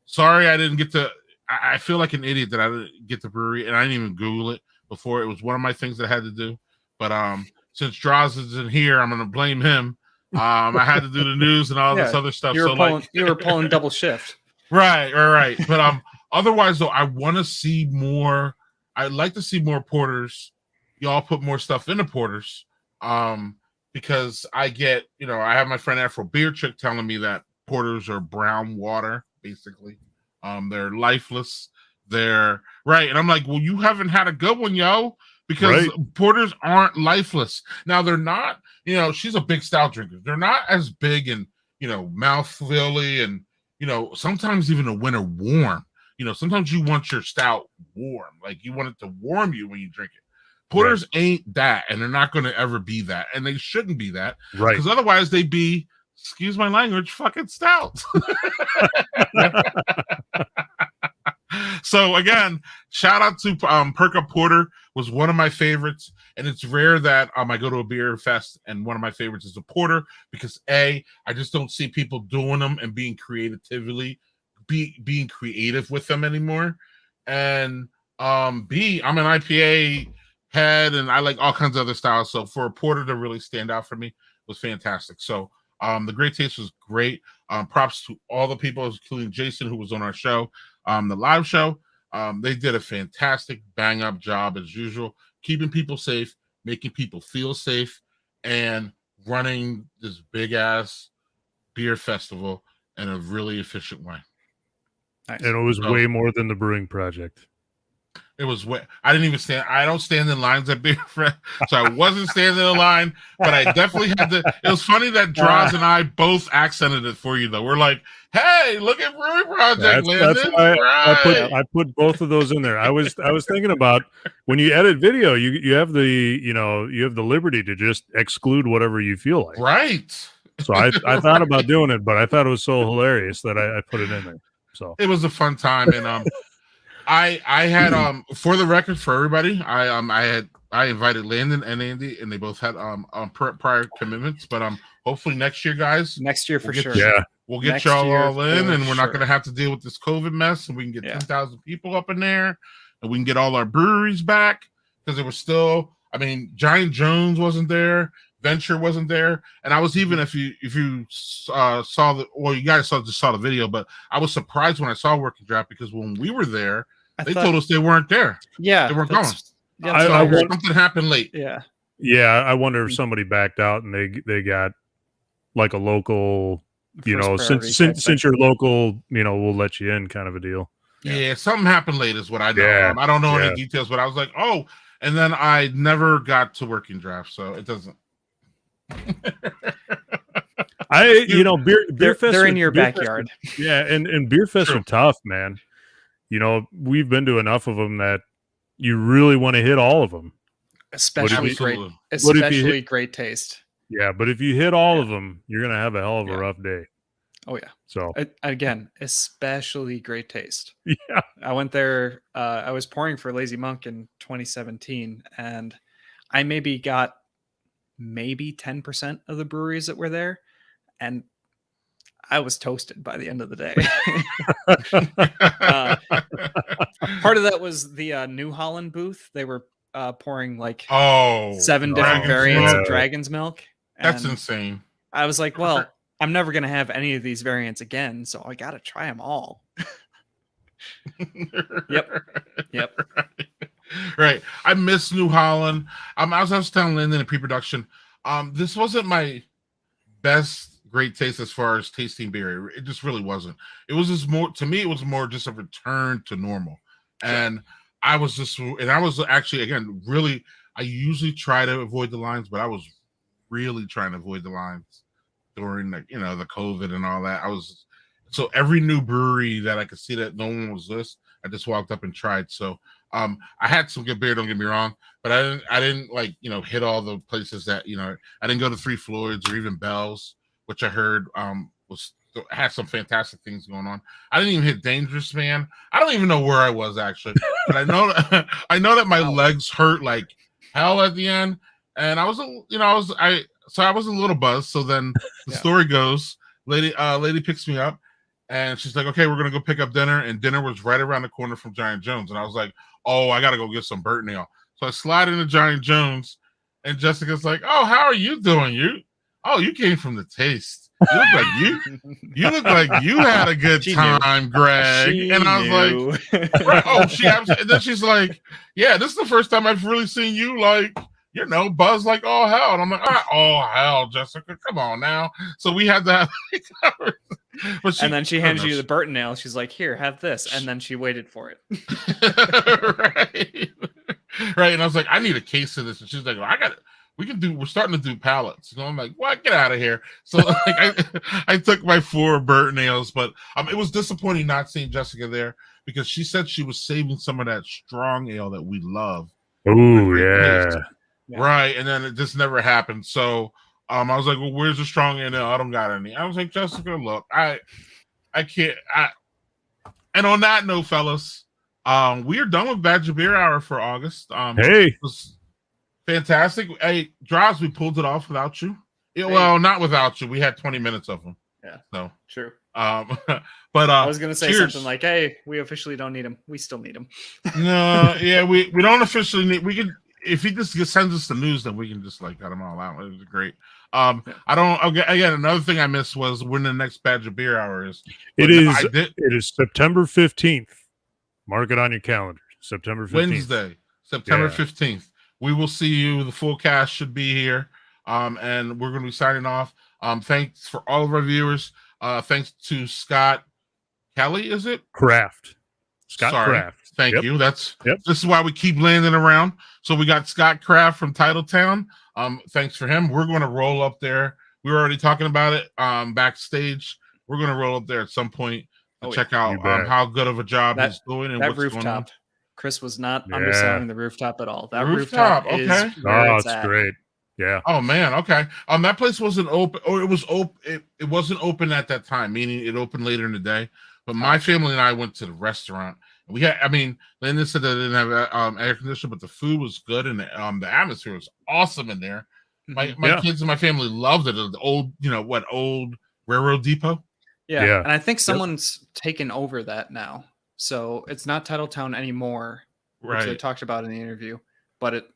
Sorry I didn't get to. I feel like an idiot that I didn't get the brewery, and I didn't even Google it before. It was one of my things that I had to do. But since Draws isn't here, I'm going to blame him. I had to do the news and all this other stuff. You were pulling double shift. Right. But otherwise, though, I want to see more. I'd like to see more porters. Y'all put more stuff into porters. Because I get, I have my friend Afro Beer Chick telling me that porters are brown water, basically. They're lifeless. They're right. And I'm like, well, you haven't had a good one, yo, because porters aren't lifeless. Now they're not, she's a big stout drinker. They're not as big and, mouthfeely and, sometimes even a winter warm. Sometimes you want your stout warm. Like you want it to warm you when you drink it. Porters ain't that, and they're not going to ever be that, and they shouldn't be that, right? Because otherwise they'd be, excuse my language, fucking stout. So again, shout out to Perk Up Porter was one of my favorites, and it's rare that I go to a beer fest and one of my favorites is a porter because I just don't see people doing them and being creative with them anymore, and B, I'm an IPA head and I like all kinds of other styles. So for a porter to really stand out for me was fantastic. So the Great Taste was great. Props to all the people, including Jason, who was on our show, the live show. They did a fantastic bang up job as usual, keeping people safe, making people feel safe, and running this big ass beer festival in a really efficient way. Nice. And it was way more than the Brewing Project. It was way. I didn't even stand. I don't stand in lines at beer fest, so I wasn't standing in line. But I definitely had to. It was funny that Draws and I both accented it for you, though. We're like, "Hey, look at Brewing Project, Landon." That's why I put both of those in there. I was thinking about when you edit video, you have the you have the liberty to just exclude whatever you feel like. Right. So I thought about doing it, but I thought it was so hilarious that I put it in there. So it was a fun time, and I had for the record for everybody, I invited Landon and Andy, and they both had prior commitments, but hopefully next year, guys. Next year for sure. We'll get y'all all in, and we're not going to have to deal with this COVID mess, and we can get 10,000 people up in there, and we can get all our breweries back because there was still. I mean, Giant Jones wasn't there. Venture wasn't there, and I was even if you saw you guys just saw the video, but I was surprised when I saw Working Draft because when we were there, they told us they weren't there. Yeah, they weren't going. Yeah, something happened late. Yeah. I wonder if somebody backed out and they got like a local, since you're local, we'll let you in, kind of a deal. Yeah, something happened late is what I know. I don't know any details, but I was like, oh, and then I never got to Working Draft, so it doesn't. Beer fest. They're in your backyard. And beer fests are tough, man. We've been to enough of them that you really want to hit all of them, especially great taste. Yeah, but if you hit all of them, you're gonna have a hell of a rough day. Oh yeah. So again, especially great taste. Yeah, I went there. I was pouring for Lazy Monk in 2017, and I got 10% of the breweries that were there, and I was toasted by the end of the day. Part of that was the New Holland booth. They were pouring like 7 different variants of Dragon's Milk. That's insane. I was like, well, I'm never going to have any of these variants again, so I got to try them all. Yep. Right. I miss New Holland. I was telling Landon in pre-production, this wasn't my best great taste as far as tasting beer. It just really wasn't. It was just more, to me, it was more just a return to normal. And I was actually, again, really, I usually try to avoid the lines, but I was really trying to avoid the lines during the COVID and all that. So every new brewery that I could see that no one was this, I just walked up and tried. So I had some good beer, don't get me wrong, but I didn't like, hit all the places that, I didn't go to Three Floyds or even Bell's, which I heard was had some fantastic things going on. I didn't even hit Dangerous Man. I don't even know where I was actually, but I know I know that my legs hurt like hell at the end, and I was I was a little buzzed. So then the story goes, lady picks me up, and she's like, "Okay, we're gonna go pick up dinner," and dinner was right around the corner from Giant Jones, and I was like, "Oh, I gotta go get some Burt nail." So I slide into Giant Jones, and Jessica's like, "Oh, how are you doing? You came from the Taste. You look like you had a good time, Greg." And I was like, "Oh, she absolutely." And then she's like, "Yeah, this is the first time I've really seen you like, buzz like all hell." And I'm like, "Oh hell, Jessica, come on now." So we had to have and then she hands you the Burton nail. She's like, "Here, have this." And then she waited for it. Right. And I was like, "I need a case of this." And she's like, "Well, we're starting to do pallets." I'm like, "What? Get out of here." So like I took my 4 Burt nails, but it was disappointing not seeing Jessica there because she said she was saving some of that strong ale that we love. Oh yeah. Right. And then it just never happened. So I was like, "Well, where's the strong ale? I don't got any." I was like, "Jessica, look, I can't." And on that note, fellas, we are done with Badger Beer Hour for August. Hey. It was fantastic. Hey, Droz, we pulled it off without you. Well, not without you. We had 20 minutes of them. Yeah. So true. But I was gonna say something like, "Hey, we officially don't need him. We still need him." No, yeah, we don't officially need. We can, if he just sends us the news, then we can just like cut them all out. It was great. I don't. Again, another thing I missed was when the next Badger Beer Hour is. It is September 15th. Mark it on your calendar. September 15th. Wednesday, September 15th. We will see you. The full cast should be here. And we're going to be signing off. Thanks for all of our viewers. Thanks to Scott Kelly, is it? Kraft. Kraft. Thank you. This is why we keep landing around. So we got Scott Kraft from Titletown. Thanks for him. We're going to roll up there. We were already talking about it backstage. We're going to roll up there at some point to check out how good of a job he's doing and what's rooftop. going on. Chris was not underselling the rooftop at all. That rooftop is where it's great. Yeah. Oh man. Okay. That place wasn't open, or it was open. It wasn't open at that time, meaning it opened later in the day. But my family and I went to the restaurant. We had. I mean, Landon said they didn't have air conditioning, but the food was good and the atmosphere was awesome in there. My kids and my family loved it. The old, old Railroad Depot. Yeah. And I think someone's taken over that now. So it's not Titletown anymore, which they talked about in the interview. But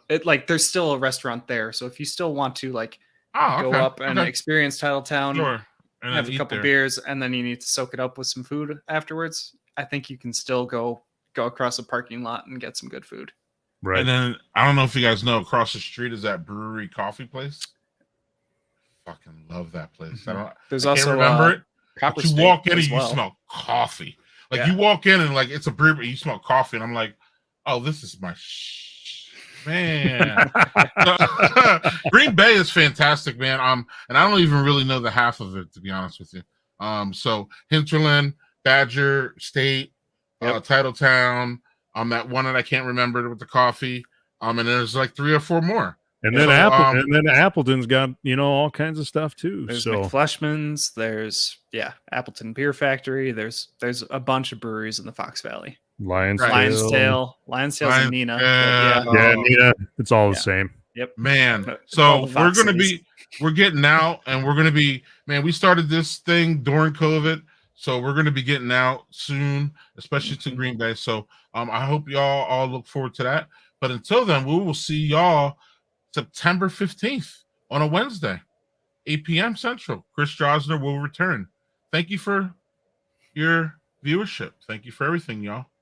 there's still a restaurant there. So if you still want to go up and experience Titletown, and have a couple beers, and then you need to soak it up with some food afterwards, I think you can still go across a parking lot and get some good food. Right. And then I don't know if you guys know, across the street is that brewery coffee place. Fucking love that place. Mm-hmm. I can't remember it. But you walk in and you smell coffee. Like you walk in and like it's a brewery, but you smell coffee, and I'm like, "Oh, this is my man." Green Bay is fantastic, man. And I don't even really know the half of it, to be honest with you. So Hinterland, Badger State, Titletown, that one that I can't remember with the coffee. And there's like 3 or 4 more. And then Appleton's got all kinds of stuff too. There's McFleshman's, there's Appleton Beer Factory. There's a bunch of breweries in the Fox Valley. Lionstail's and Nina. Nina. It's all the same. Yep, man. So we're getting out, and we're gonna be, man. We started this thing during COVID, so we're gonna be getting out soon, especially to Green Bay. So I hope y'all all look forward to that. But until then, we will see y'all September 15th on a Wednesday, 8 p.m. Central. Chris Drosner will return. Thank you for your viewership. Thank you for everything, y'all.